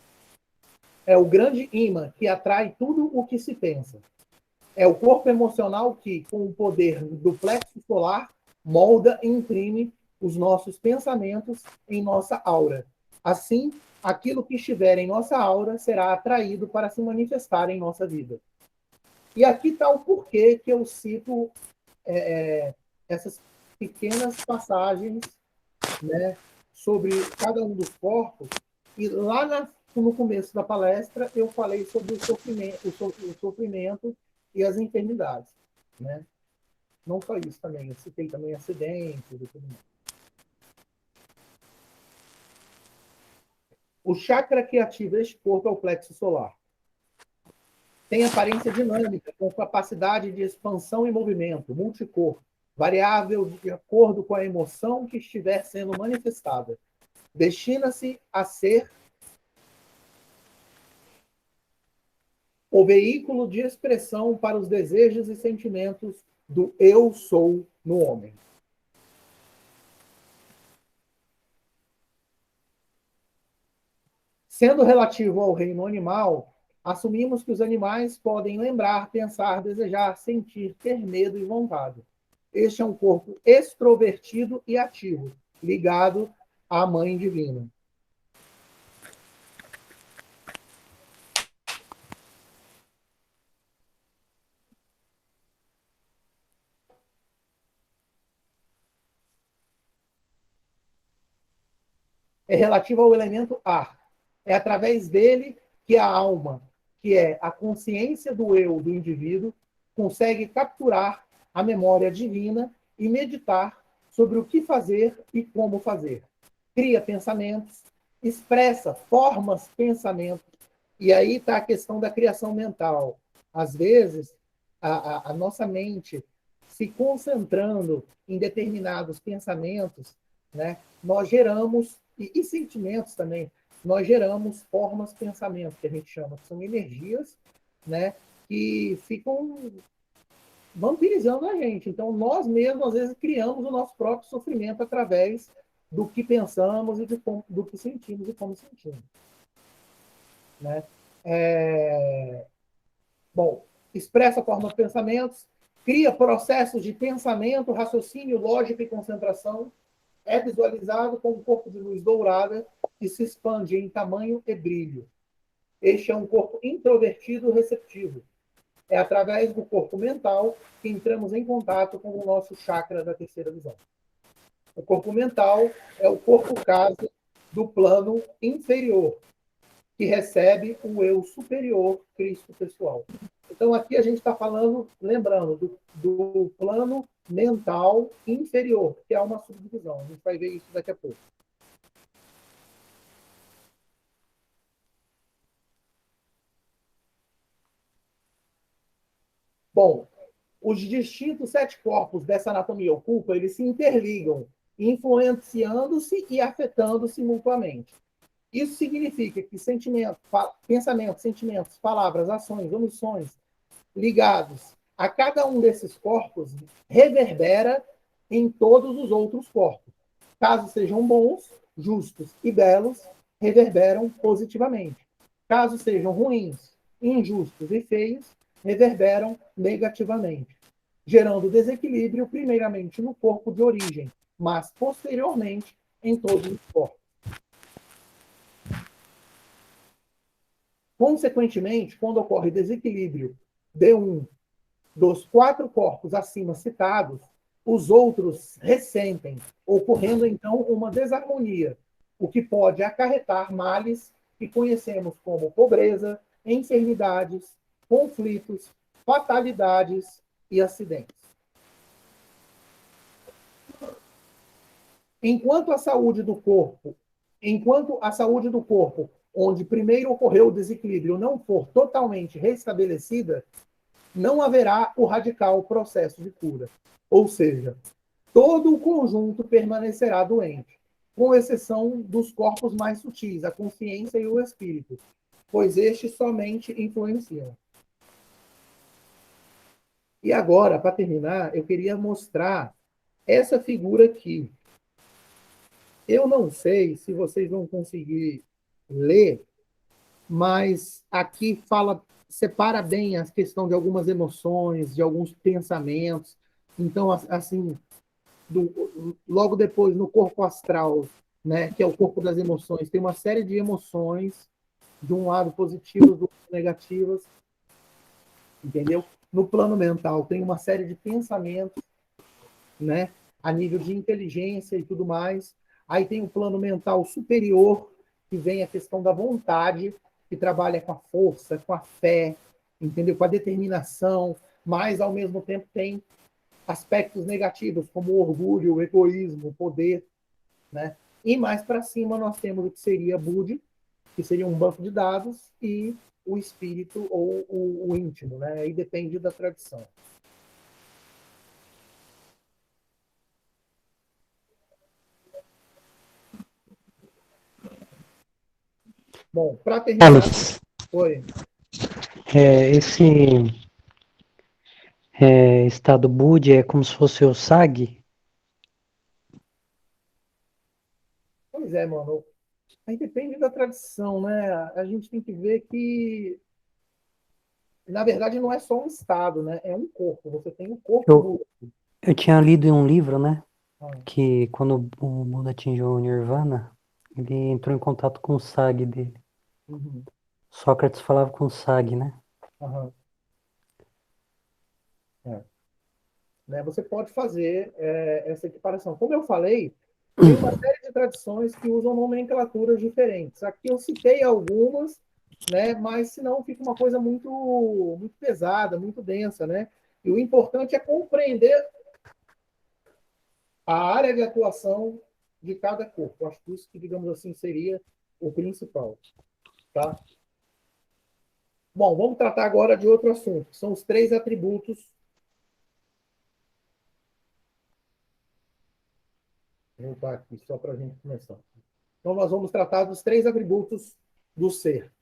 é o grande imã que atrai tudo o que se pensa. É o corpo emocional que, com o poder do plexo solar, molda e imprime os nossos pensamentos em nossa aura. Assim, aquilo que estiver em nossa aura será atraído para se manifestar em nossa vida. E aqui está o porquê que eu cito essas pequenas passagens, né, sobre cada um dos corpos. E lá no começo da palestra eu falei sobre o sofrimento e as enfermidades, né? Não só isso também, eu citei também acidentes e tudo mais. O chakra que ativa este corpo é o plexo solar. Tem aparência dinâmica, com capacidade de expansão e movimento, multicor, variável de acordo com a emoção que estiver sendo manifestada. Destina-se a ser o veículo de expressão para os desejos e sentimentos do eu sou no homem. Sendo relativo ao reino animal, assumimos que os animais podem lembrar, pensar, desejar, sentir, ter medo e vontade. Este é um corpo extrovertido e ativo, ligado à Mãe Divina. É relativo ao elemento ar. É através dele que a alma, que é a consciência do eu do indivíduo, consegue capturar a memória divina e meditar sobre o que fazer e como fazer. Cria pensamentos, expressa formas, pensamentos, e aí está a questão da criação mental. Às vezes, a nossa mente se concentrando em determinados pensamentos, né, nós geramos, e sentimentos também, nós geramos formas, pensamentos, que a gente chama, que são energias, né, que ficam vampirizando a gente. Então, nós mesmos, às vezes, criamos o nosso próprio sofrimento através do que pensamos e do que sentimos e como sentimos. Né? Bom, expressa a forma de pensamentos, cria processos de pensamento, raciocínio, lógica e concentração, é visualizado como um corpo de luz dourada que se expande em tamanho e brilho. Este é um corpo introvertido receptivo. É através do corpo mental que entramos em contato com o nosso chakra da terceira visão. O corpo mental é o corpo casa do plano inferior, que recebe o eu superior, Cristo pessoal. Então, aqui a gente está falando, lembrando, do plano mental inferior, que é uma subdivisão. A gente vai ver isso daqui a pouco. Bom, os distintos 7 corpos dessa anatomia oculta, eles se interligam, influenciando-se e afetando-se mutuamente. Isso significa que pensamentos, sentimentos, palavras, ações, omissões, ligados a cada um desses corpos, reverbera em todos os outros corpos. Caso sejam bons, justos e belos, reverberam positivamente. Caso sejam ruins, injustos e feios, reverberam negativamente, gerando desequilíbrio primeiramente no corpo de origem, mas posteriormente em todos os corpos. Consequentemente, quando ocorre desequilíbrio de um dos 4 corpos acima citados, os outros ressentem, ocorrendo então uma desarmonia, o que pode acarretar males que conhecemos como pobreza, enfermidades, conflitos, fatalidades e acidentes. Enquanto a saúde do corpo, onde primeiro ocorreu o desequilíbrio, não for totalmente restabelecida, não haverá o radical processo de cura. Ou seja, todo o conjunto permanecerá doente, com exceção dos corpos mais sutis, a consciência e o espírito, pois estes somente influenciam. E agora, para terminar, eu queria mostrar essa figura aqui. Eu não sei se vocês vão conseguir ler, mas aqui separa bem a questão de algumas emoções, de alguns pensamentos. Então, assim, logo depois, no corpo astral, né, que é o corpo das emoções, tem uma série de emoções, de um lado positivas, do outro negativas, entendeu? No plano mental, tem uma série de pensamentos, né, a nível de inteligência e tudo mais. Aí tem o plano mental superior, que vem a questão da vontade, que trabalha com a força, com a fé, entendeu? Com a determinação, mas ao mesmo tempo tem aspectos negativos, como o orgulho, o egoísmo, o poder, né? E mais para cima nós temos o que seria Budi, que seria um banco de dados, e o espírito ou o íntimo, né? Aí depende da tradição. Bom, para terminar, Carlos, foi. esse estado Budi é como se fosse o SAG? Pois é, mano. Aí depende da tradição, né? A gente tem que ver que, na verdade, não é só um estado, né? É um corpo. Você tem o corpo Eu, do. eu tinha lido em um livro, né, Ah, que quando o Buda atingiu o Nirvana, ele entrou em contato com o SAG dele. uhum, Sócrates falava com o SAG, né? aham, é. Né? Você pode fazer essa equiparação. Como eu falei, tem uma série de tradições que usam nomenclaturas diferentes. Aqui eu citei algumas, né? Mas senão fica uma coisa muito, muito pesada, muito densa, né? E o importante é compreender a área de atuação de cada corpo. Acho que isso que, digamos assim, seria o principal, tá? Bom, vamos tratar agora de outro assunto, que são os 3 atributos. Vou voltar aqui só para a gente começar. Então, nós vamos tratar dos 3 atributos do ser.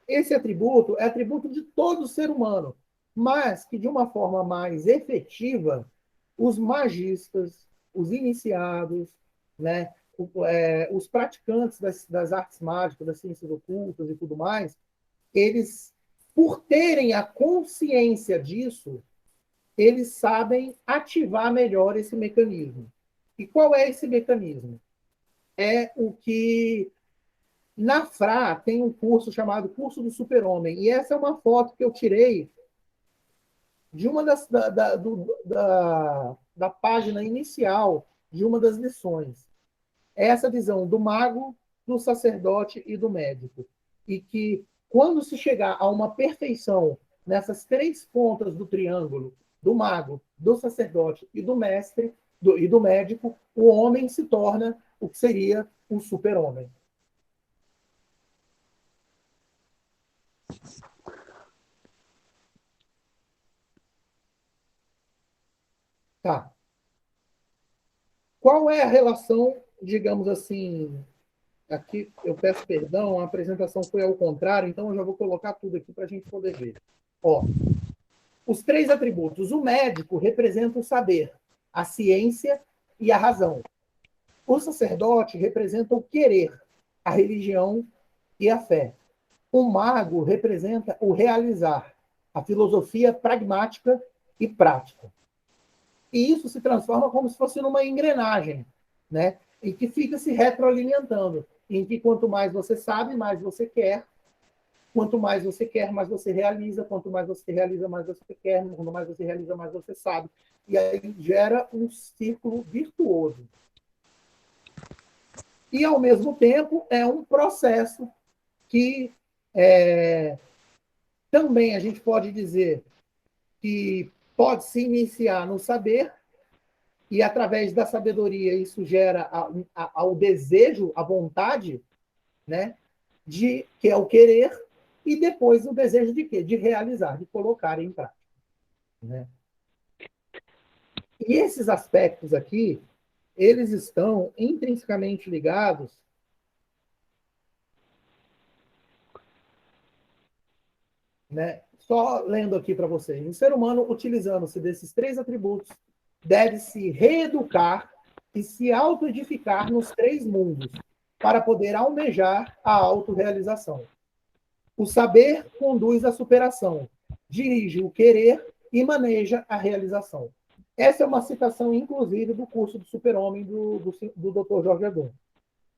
Esse atributo é atributo de todo ser humano, mas que, de uma forma mais efetiva, os magistas, os iniciados, né, os praticantes das artes mágicas, das ciências ocultas e tudo mais, eles, por terem a consciência disso, eles sabem ativar melhor esse mecanismo. E qual é esse mecanismo? É o que na FRA tem um curso chamado Curso do Super-Homem. E essa é uma foto que eu tirei de uma da página inicial de uma das lições. É essa visão do mago, do sacerdote e do médico. E que, quando se chegar a uma perfeição nessas 3 pontas do triângulo, do mago, do sacerdote e do mestre, e do médico, o homem se torna o que seria o super-homem. Tá. Qual é a relação, digamos assim, aqui eu peço perdão, a apresentação foi ao contrário, então eu já vou colocar tudo aqui para a gente poder ver. Ó, os 3 atributos. O médico representa o saber, a ciência e a razão. O sacerdote representa o querer, a religião e a fé. O mago representa o realizar, a filosofia pragmática e prática. E isso se transforma como se fosse numa engrenagem, né? E que fica se retroalimentando, em que quanto mais você sabe, mais você quer, Quanto mais você quer, mais você realiza. Quanto mais você realiza, mais você quer. Quanto mais você realiza, mais você sabe. E aí gera um círculo virtuoso. E, ao mesmo tempo, é um processo que também a gente pode dizer que pode se iniciar no saber, e através da sabedoria isso gera ao desejo, a vontade, né, que é o querer, e depois o desejo de quê? De realizar, de colocar em prática. Né? E esses aspectos aqui, eles estão intrinsecamente ligados, né? Só lendo aqui para vocês. O ser humano, utilizando-se desses três atributos, deve se reeducar e se autoedificar nos três mundos, para poder almejar a autorrealização. O saber conduz à superação, dirige o querer e maneja a realização. Essa é uma citação, inclusive, do curso do Super-Homem do Dr. Jorge Agum,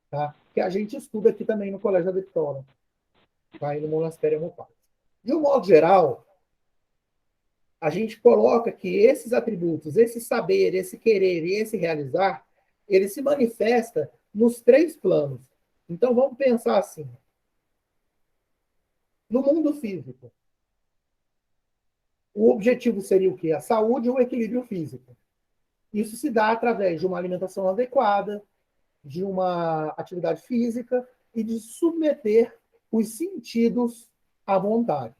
tá? Que a gente estuda aqui também no Colégio da Vitória, vai no Monastério Amopá. De um modo geral, a gente coloca que esses atributos, esse saber, esse querer e esse realizar, ele se manifesta nos três planos. Então, vamos pensar assim. No mundo físico, o objetivo seria o quê? A saúde e o equilíbrio físico. Isso se dá através de uma alimentação adequada, de uma atividade física e de submeter os sentidos à vontade.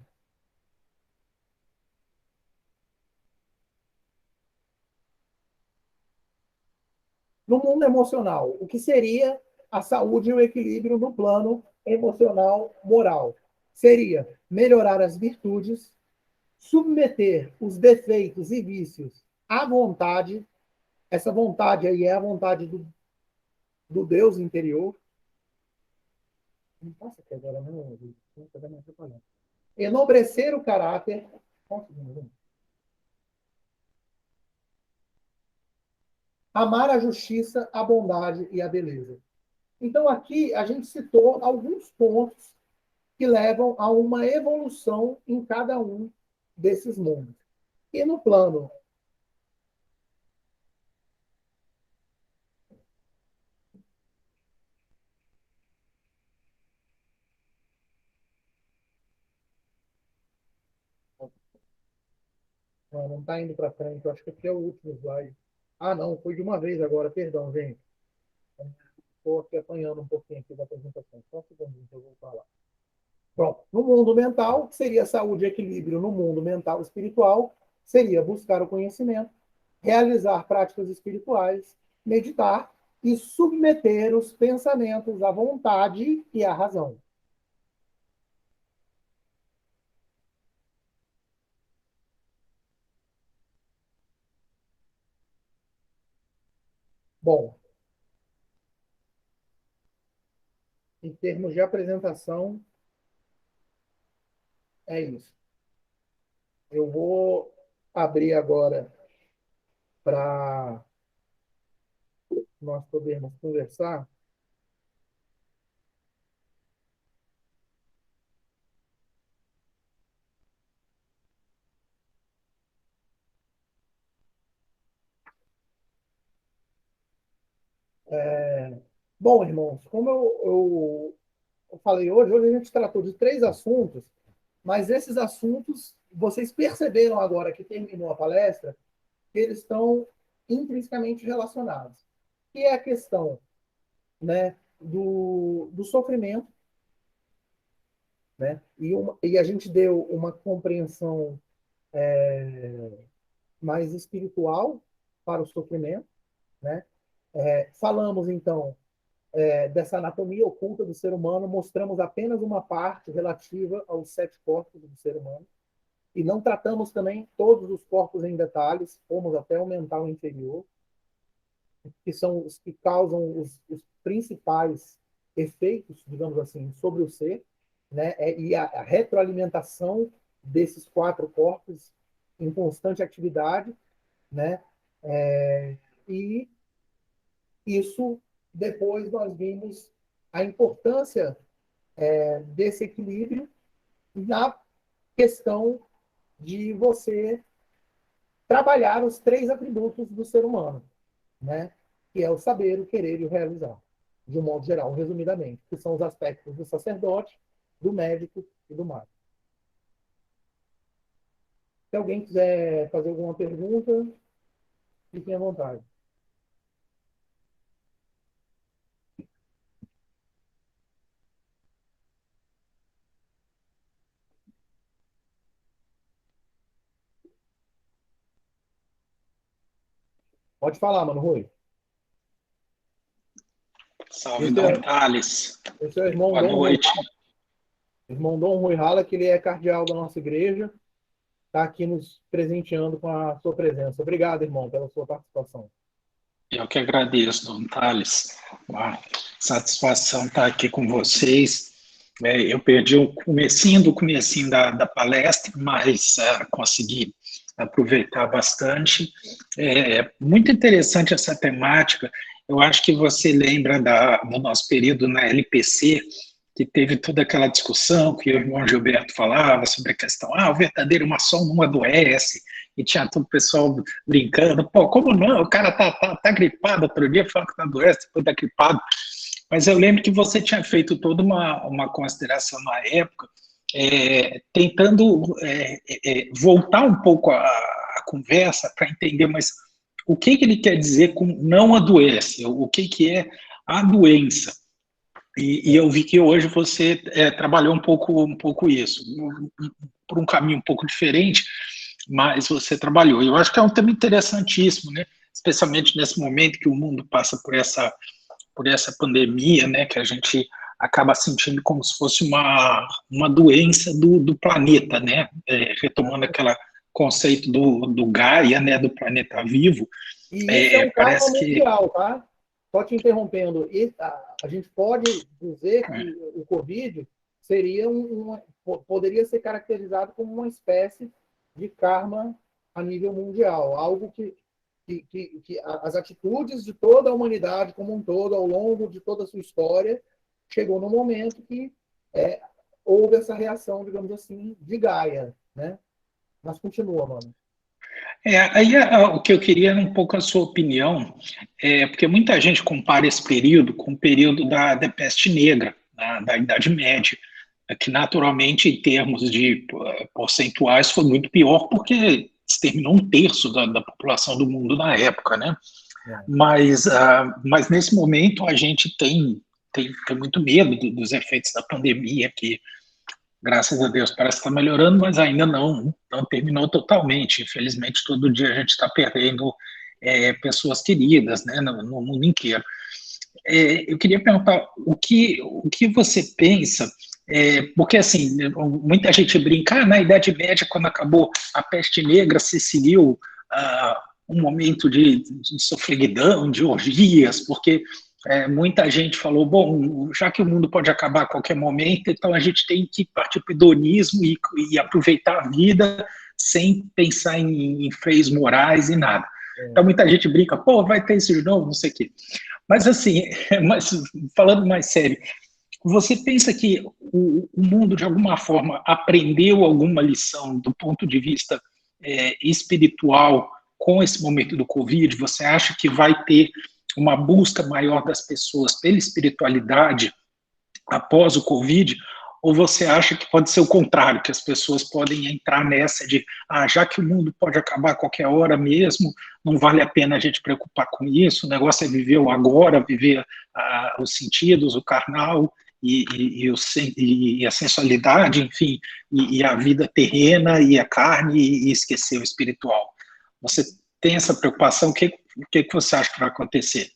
No mundo emocional, o que seria a saúde e o equilíbrio no plano emocional moral? Seria melhorar as virtudes, submeter os defeitos e vícios à vontade. Essa vontade aí é a vontade do Deus interior. Não passa aqui agora, não. Enobrecer o caráter. Amar a justiça, a bondade e a beleza. Então, aqui a gente citou alguns pontos que levam a uma evolução em cada um desses mundos. E no plano não está indo para frente, eu acho que aqui é o último slide. Ah, não, foi de uma vez agora, perdão, gente. Estou aqui apanhando um pouquinho aqui da apresentação. Só um segundinho que eu vou falar. Pronto. No mundo mental, que seria saúde e equilíbrio no mundo mental e espiritual, seria buscar o conhecimento, realizar práticas espirituais, meditar e submeter os pensamentos à vontade e à razão. Bom, em termos de apresentação, é isso. Eu vou abrir agora para nós podermos conversar. Bom, irmãos, como eu falei hoje a gente tratou de três assuntos, mas esses assuntos, vocês perceberam agora que terminou a palestra, que eles estão intrinsecamente relacionados. Que é a questão, né, do sofrimento, né? E a gente deu uma compreensão mais espiritual para o sofrimento, né? Falamos, então, dessa anatomia oculta do ser humano, mostramos apenas uma parte relativa aos 7 corpos do ser humano, e não tratamos também todos os corpos em detalhes, fomos até o mental inferior, que são os que causam os principais efeitos, digamos assim, sobre o ser, né? E a retroalimentação desses 4 corpos em constante atividade, né? E isso, depois nós vimos a importância desse equilíbrio, na questão de você trabalhar os 3 atributos do ser humano, né? Que é o saber, o querer e o realizar, de um modo geral, resumidamente, que são os aspectos do sacerdote, do médico e do mágico. Se alguém quiser fazer alguma pergunta, fiquem à vontade. Pode falar, mano, Rui. Salve, Esse Dom é, Thales. esse é o irmão Boa Dom Rui. noite. Irmão Dom Rui Rala, que ele é cardeal da nossa igreja, está aqui nos presenteando com a sua presença. Obrigado, irmão, pela sua participação. Eu que agradeço, Dom Thales. Uma satisfação estar aqui com vocês. Eu perdi o comecinho da palestra, mas consegui aproveitar bastante. É muito interessante essa temática. Eu acho que você lembra do nosso período na LPC, que teve toda aquela discussão que o irmão Gilberto falava sobre a questão, o verdadeiro maçom não adoece, e tinha todo o pessoal brincando, pô, como não? O cara tá gripado, outro dia falou que tá doente, depois tá gripado. Mas eu lembro que você tinha feito toda uma consideração na época, tentando voltar um pouco a conversa para entender, mas o que ele quer dizer com não adoece? O que é a doença? E eu vi que hoje você trabalhou um pouco isso, por um caminho um pouco diferente, mas você trabalhou. Eu acho que é um tema interessantíssimo, né? Especialmente nesse momento que o mundo passa por essa pandemia, né? Que a gente acaba sentindo como se fosse uma doença do planeta, né? Retomando aquele conceito do Gaia, né? Do planeta vivo. E isso é um karma Parece que mundial, tá? Só te interrompendo, a gente pode dizer que o Covid seria poderia ser caracterizado como uma espécie de karma a nível mundial, algo que as atitudes de toda a humanidade como um todo, ao longo de toda a sua história, chegou no momento que houve essa reação, digamos assim, de Gaia, né? Mas continua, mano. Aí o que eu queria era um pouco a sua opinião, porque muita gente compara esse período com o período da peste negra, da Idade Média, que naturalmente, em termos de percentuais, foi muito pior, porque exterminou um terço da população do mundo na época, né? Mas nesse momento a gente tem muito medo dos efeitos da pandemia, que graças a Deus parece que está melhorando, mas ainda não terminou totalmente. Infelizmente, todo dia a gente está perdendo pessoas queridas, né, no mundo inteiro. Eu queria perguntar o que você pensa, porque assim, muita gente brinca, na Idade Média, quando acabou a peste negra, se seguiu um momento de sofreguidão, de orgias, porque muita gente falou, bom, já que o mundo pode acabar a qualquer momento, então a gente tem que partir para o hedonismo e aproveitar a vida sem pensar em freios morais e nada. Então muita gente brinca, pô, vai ter isso de novo, não sei o quê. Mas assim, mas, falando mais sério, você pensa que o mundo, de alguma forma, aprendeu alguma lição do ponto de vista espiritual com esse momento do Covid? Você acha que vai ter uma busca maior das pessoas pela espiritualidade após o Covid? Ou você acha que pode ser o contrário, que as pessoas podem entrar nessa de, já que o mundo pode acabar a qualquer hora mesmo, não vale a pena a gente preocupar com isso, o negócio é viver o agora, viver os sentidos, o carnal e a sensualidade, enfim, e a vida terrena e a carne e esquecer o espiritual. Você tem essa preocupação? O que você acha que vai acontecer?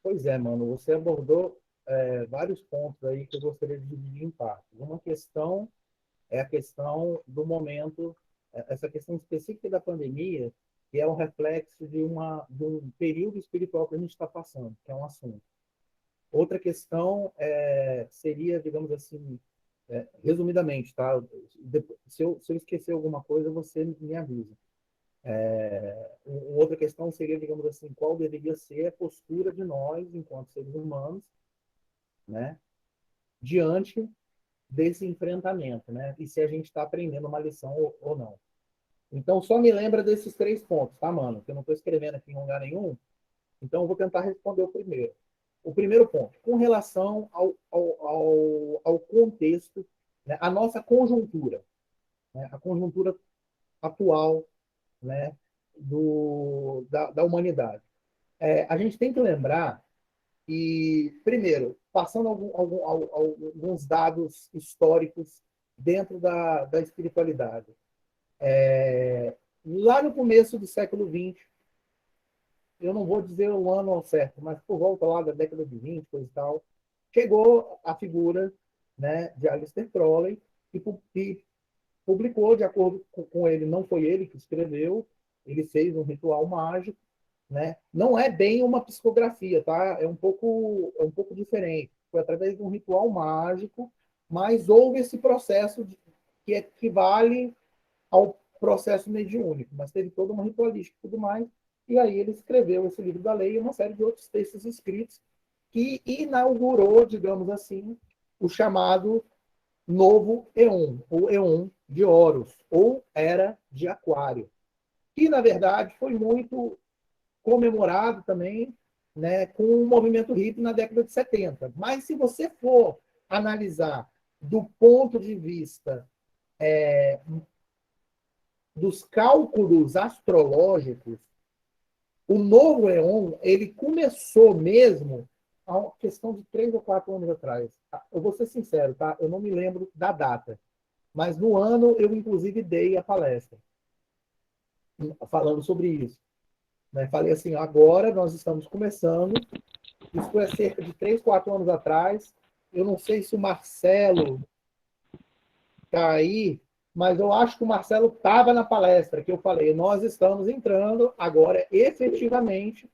Pois é, mano, você abordou vários pontos aí que eu gostaria de dividir em partes. Uma questão é a questão do momento, essa questão específica da pandemia, que é um reflexo de um período espiritual que a gente está passando, que é um assunto. Outra questão seria, digamos assim, resumidamente, tá? Se eu esquecer alguma coisa, você me avisa. Outra questão seria, digamos assim, qual deveria ser a postura de nós, enquanto seres humanos, né, diante desse enfrentamento, né? E se a gente está aprendendo uma lição ou não. Então, só me lembra desses 3 pontos, tá, mano? Que eu não estou escrevendo aqui em lugar nenhum. Então, eu vou tentar responder o primeiro. O primeiro ponto, com relação ao contexto, né, a nossa conjuntura, né, a conjuntura atual, né, da humanidade. A gente tem que lembrar que, primeiro, passando alguns dados históricos dentro da espiritualidade. Lá no começo do século XX, eu não vou dizer o ano ao certo, mas por volta lá da década de 20, coisa e tal, chegou a figura, né, de Aleister Crowley, que publicou, de acordo com ele, não foi ele que escreveu, ele fez um ritual mágico, né? Não é bem uma psicografia, tá? É um pouco diferente. Foi através de um ritual mágico, mas houve esse processo que equivale ao processo mediúnico, mas teve toda uma ritualística e tudo mais. E aí ele escreveu esse livro da lei e uma série de outros textos escritos que inaugurou, digamos assim, o chamado novo Eon, o Eon de Horus, ou Era de Aquário, que, na verdade, foi muito comemorado também, né, com o movimento hippie na década de 70. Mas se você for analisar do ponto de vista dos cálculos astrológicos, o novo Eon, ele começou mesmo há uma questão de 3 ou 4 anos atrás. Eu vou ser sincero, tá? Eu não me lembro da data, mas no ano eu, inclusive, dei a palestra falando sobre isso. Né? Falei assim, agora nós estamos começando, isso foi há cerca de 3, 4 anos atrás, eu não sei se o Marcelo está aí, mas eu acho que o Marcelo estava na palestra, que eu falei, nós estamos entrando agora efetivamente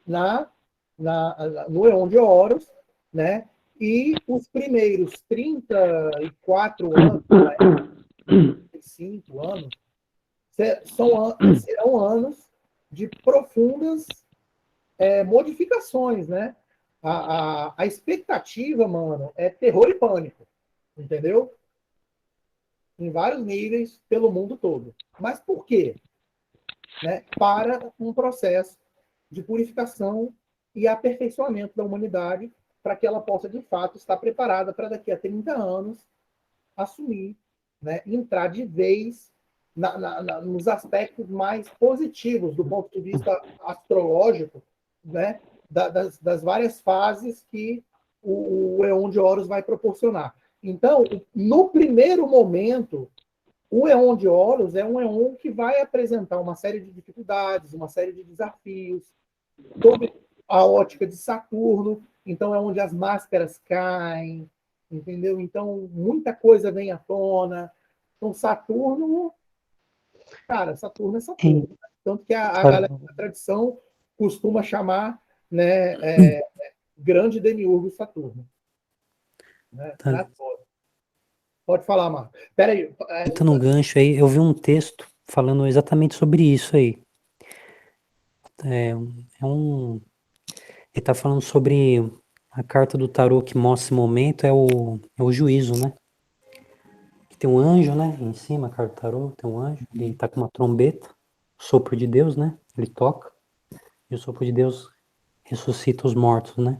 no Eon de Horus, né? E os primeiros 34 anos, 35 anos, serão anos de profundas modificações, né? A expectativa, mano, é terror e pânico, entendeu? Em vários níveis pelo mundo todo. Mas por quê? Né? Para um processo de purificação e aperfeiçoamento da humanidade para que ela possa, de fato, estar preparada para daqui a 30 anos assumir, né? Entrar de vez nos aspectos mais positivos do ponto de vista astrológico, né? Das várias fases que o Eon de Horus vai proporcionar. Então, no primeiro momento, o Eon de Horus é um Eon que vai apresentar uma série de dificuldades, uma série de desafios, sob a ótica de Saturno. Então, é onde as máscaras caem, entendeu? Então, muita coisa vem à tona. Então, Saturno, cara, Saturno é Saturno. Tanto que a galera da tradição costuma chamar, né, grande demiurgo Saturno. Né? Tá. Pode falar, Marco. Peraí. Entrando num gancho aí, eu vi um texto falando exatamente sobre isso aí. Ele está falando sobre a carta do tarô que mostra esse momento, é o juízo, né? Que tem um anjo, né? Em cima, a carta do tarô, tem um anjo, ele tá com uma trombeta, o sopro de Deus, né? Ele toca, e o sopro de Deus ressuscita os mortos, né?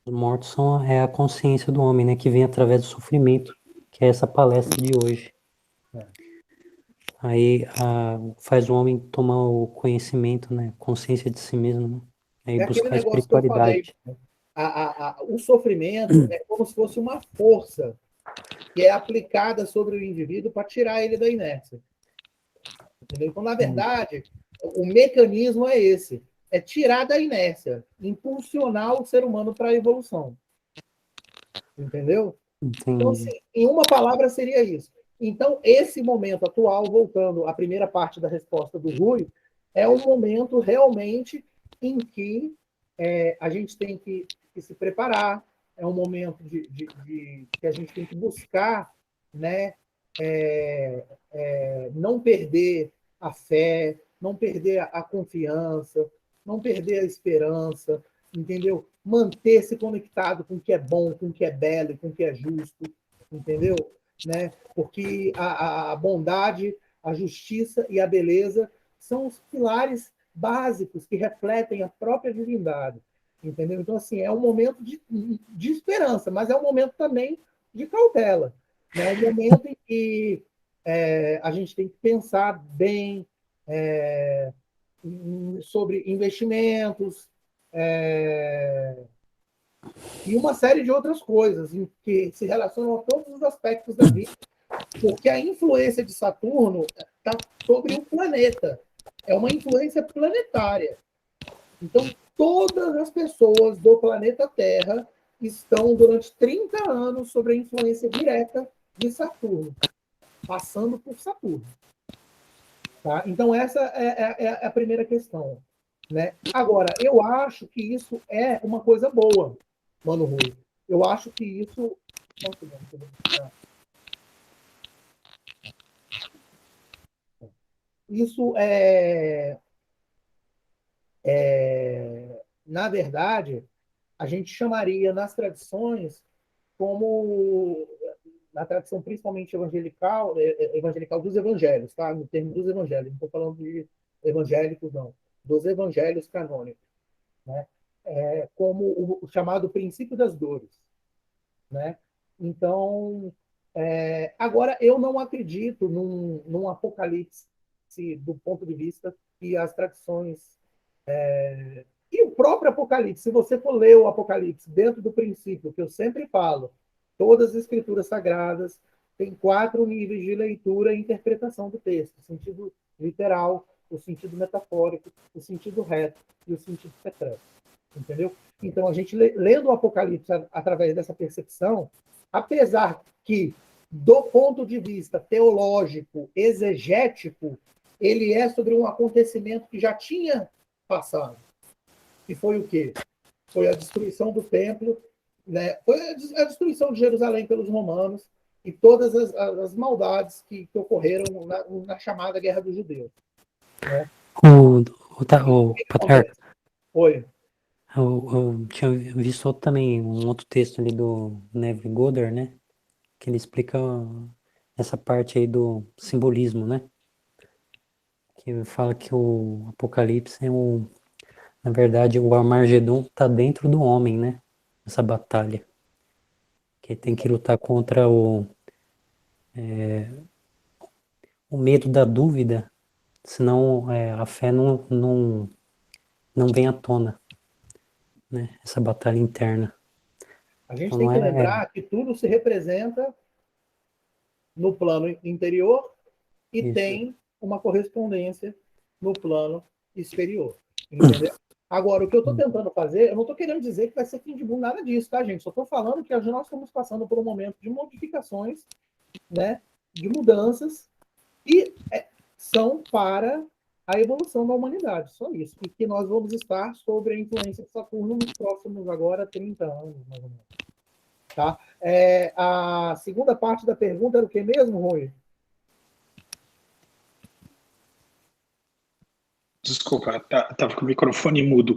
Os mortos são a consciência do homem, né? Que vem através do sofrimento, que é essa palestra de hoje. Aí faz o homem tomar o conhecimento, né? Consciência de si mesmo, né? Aí aquele buscar a negócio que eu falei. espiritualidade. O sofrimento é como se fosse uma força que é aplicada sobre o indivíduo para tirar ele da inércia. Entendeu? Então, na verdade, o mecanismo é esse. É tirar da inércia, impulsionar o ser humano para a evolução. Entendeu? Então, Entendi. assim, em uma palavra seria isso. Então, esse momento atual, voltando à primeira parte da resposta do Rui, é um momento realmente em que a gente tem que se preparar, é um momento que a gente tem que buscar, né, não perder a fé, não perder a confiança, não perder a esperança, entendeu? Manter-se conectado com o que é bom, com o que é belo, com o que é justo, entendeu? Né? Porque a bondade, a justiça e a beleza são os pilares básicos que refletem a própria divindade, entendeu? Então, assim, é um momento de esperança, mas é um momento também de cautela, né? Um momento em que a gente tem que pensar bem sobre investimentos, e uma série de outras coisas em que se relacionam a todos os aspectos da vida, porque a influência de Saturno está sobre o planeta. É uma influência planetária. Então, todas as pessoas do planeta Terra estão, durante 30 anos, sob a influência direta de Saturno, passando por Saturno. Tá? Então, essa é a primeira questão. Né? Agora, eu acho que isso é uma coisa boa, Mano Rui. Eu acho que isso. Isso na verdade, a gente chamaria nas tradições como na tradição principalmente evangelical dos evangelhos, tá? No termo dos evangelhos, não estou falando de evangélicos, não, dos evangelhos canônicos, né? Como o chamado princípio das dores, né? Então, agora eu não acredito num apocalipse do ponto de vista que as tradições e o próprio Apocalipse, se você for ler o Apocalipse dentro do princípio que eu sempre falo, todas as escrituras sagradas têm 4 níveis de leitura e interpretação do texto: o sentido literal, o sentido metafórico, o sentido reto e o sentido secreto. Entendeu? Então, a gente lendo o Apocalipse através dessa percepção, apesar que, do ponto de vista teológico, exegético, ele é sobre um acontecimento que já tinha passado. E foi o quê? Foi a destruição do templo, né? Foi a destruição de Jerusalém pelos romanos e todas as maldades que ocorreram na chamada Guerra dos Judeus. Né? O patriarca, Oi. eu tinha visto também um outro texto ali do Neville Goddard, né? Que ele explica essa parte aí do simbolismo, né? Que fala que o Apocalipse na verdade, o Armagedon está dentro do homem, né? Essa batalha. Que tem que lutar contra o medo da dúvida, senão a fé não vem à tona, né? Essa batalha interna. A gente Então tem não que é lembrar que tudo se representa no plano interior e isso. tem uma correspondência no plano exterior. Entendeu? Agora, o que eu estou tentando fazer, eu não estou querendo dizer que vai ser fim de mundo, nada disso, tá, gente? Só estou falando que nós estamos passando por um momento de modificações, né, de mudanças, e são para a evolução da humanidade, só isso. E que nós vamos estar sobre a influência de Saturno nos próximos, agora, 30 anos, mais ou menos. Tá? A segunda parte da pergunta era o que mesmo, Rui? Desculpa, estava com o microfone mudo.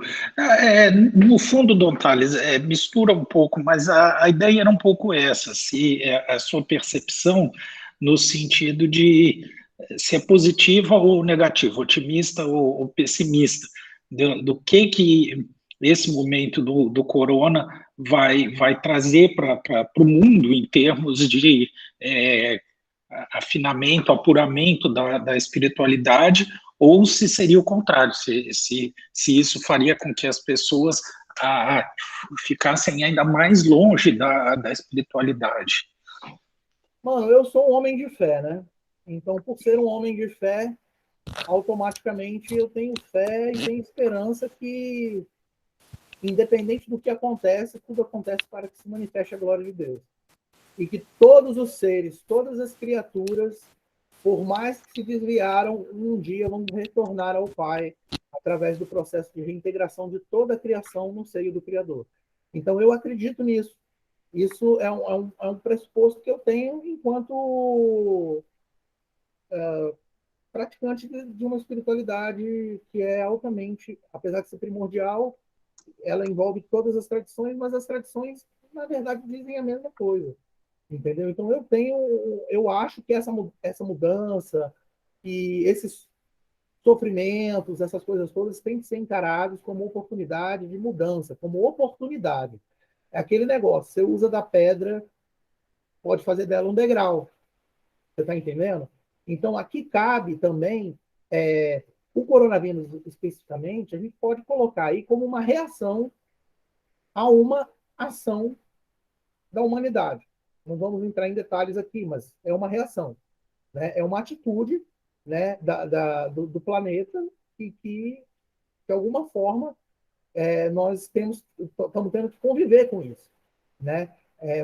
No fundo, Dom Tales, mistura um pouco, mas a ideia era um pouco essa, se a sua percepção no sentido de se é positiva ou negativa, otimista ou pessimista, do que esse momento do corona vai trazer para o mundo em termos de afinamento, apuramento da espiritualidade, ou se seria o contrário, se isso faria com que as pessoas ficassem ainda mais longe da espiritualidade. Mano, eu sou um homem de fé, né? Então, por ser um homem de fé, automaticamente eu tenho fé e tenho esperança que, independente do que acontece, tudo acontece para que se manifeste a glória de Deus. E que todos os seres, todas as criaturas, por mais que se desviaram, um dia vão retornar ao Pai através do processo de reintegração de toda a criação no seio do Criador. Então, eu acredito nisso. Isso é um pressuposto que eu tenho enquanto praticante de uma espiritualidade que é altamente, apesar de ser primordial, ela envolve todas as tradições, mas as tradições, na verdade, dizem a mesma coisa. entendeu? Então eu acho que essa mudança e esses sofrimentos, essas coisas todas têm que ser encarados como oportunidade de mudança, como oportunidade. É aquele negócio, você usa da pedra, pode fazer dela um degrau, você está entendendo? Então, aqui cabe também, o coronavírus especificamente, a gente pode colocar aí como uma reação a uma ação da humanidade. Não vamos entrar em detalhes aqui, mas é uma reação, né? É uma atitude, né, do planeta que, de alguma forma, nós estamos tendo que conviver com isso, né?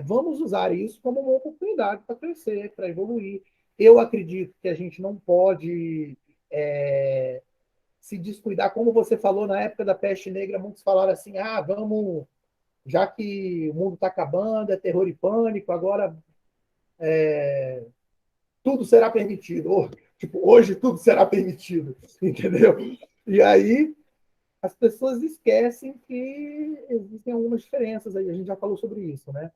Vamos usar isso como uma oportunidade para crescer, para evoluir. Eu acredito que a gente não pode se descuidar, como você falou na época da peste negra, muitos falaram assim, vamos, já que o mundo está acabando, é terror e pânico, agora tudo será permitido. Tipo, hoje tudo será permitido, entendeu? E aí as pessoas esquecem que existem algumas diferenças aí, a gente já falou sobre isso, né?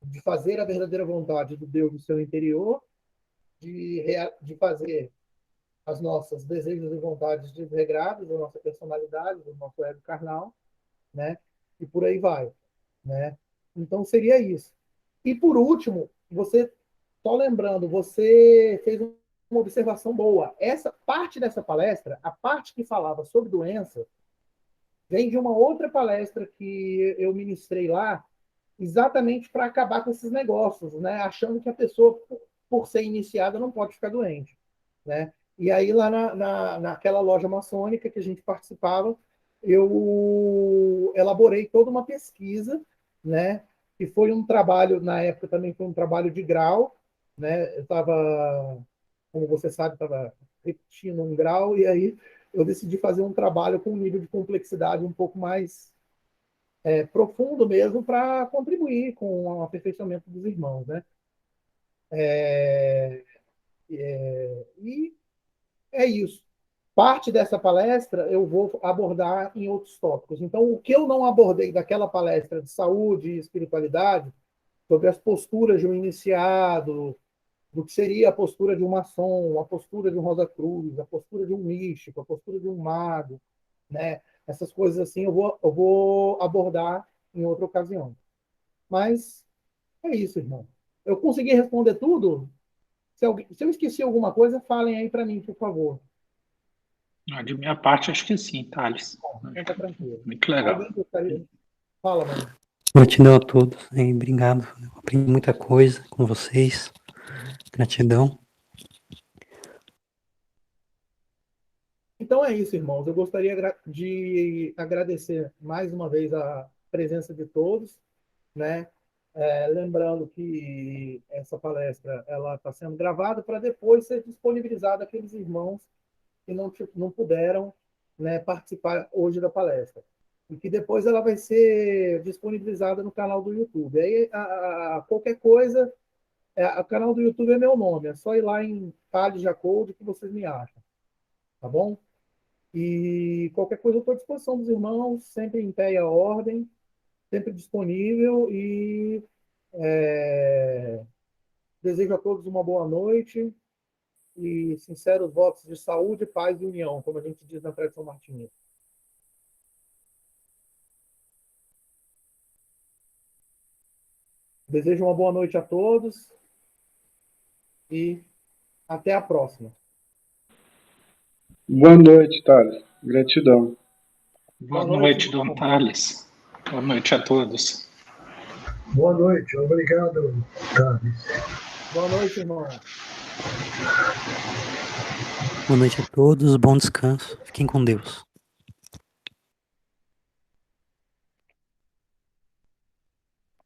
De fazer a verdadeira vontade do Deus no seu interior, de fazer as nossas desejos e vontades desregrados, da nossa personalidade, do nosso ego carnal, né? E por aí vai, né? Então seria isso. E por último, só lembrando, você fez uma observação boa. Essa parte dessa palestra, a parte que falava sobre doença, vem de uma outra palestra que eu ministrei lá, exatamente para acabar com esses negócios, né? Achando que a pessoa, por ser iniciada, não pode ficar doente, né? E aí, lá naquela loja maçônica que a gente participava, eu elaborei toda uma pesquisa, né? E foi um trabalho, na época também foi um trabalho de grau, né? Eu estava, como você sabe, estava repetindo um grau, e aí eu decidi fazer um trabalho com um nível de complexidade um pouco mais profundo mesmo para contribuir com o aperfeiçoamento dos irmãos, né? E é isso. Parte dessa palestra eu vou abordar em outros tópicos. Então, o que eu não abordei daquela palestra de saúde e espiritualidade, sobre as posturas de um iniciado, do que seria a postura de um maçom, a postura de um Rosa Cruz, a postura de um místico, a postura de um mago, né? Essas coisas assim eu vou abordar em outra ocasião. Mas é isso, irmão. Eu consegui responder tudo? Se eu esqueci alguma coisa, falem aí para mim, por favor. De minha parte, acho que sim, Thales. Fica tranquilo. Muito legal. Alguém gostaria? Fala, mano. Gratidão a todos, obrigado. Eu aprendi muita coisa com vocês. Gratidão. Então é isso, irmãos. Eu gostaria de agradecer mais uma vez a presença de todos, né? Lembrando que essa palestra ela está sendo gravada para depois ser disponibilizada àqueles irmãos que não puderam, né, participar hoje da palestra. E que depois ela vai ser disponibilizada no canal do YouTube. Aí, qualquer coisa, o canal do YouTube é meu nome. É só ir lá em Thales Jacob que vocês me acham. Tá bom? E qualquer coisa eu estou à disposição dos irmãos, sempre em pé e a ordem, sempre disponível. E desejo a todos uma boa noite e sinceros votos de saúde, paz e união, como a gente diz na tradição martinista. Desejo uma boa noite a todos e até a próxima. Boa noite, Thales. Gratidão. Boa noite, Dom Thales. Boa noite a todos. Boa noite, obrigado, Thales. Boa noite, irmão. Boa noite a todos, bom descanso. Fiquem com Deus.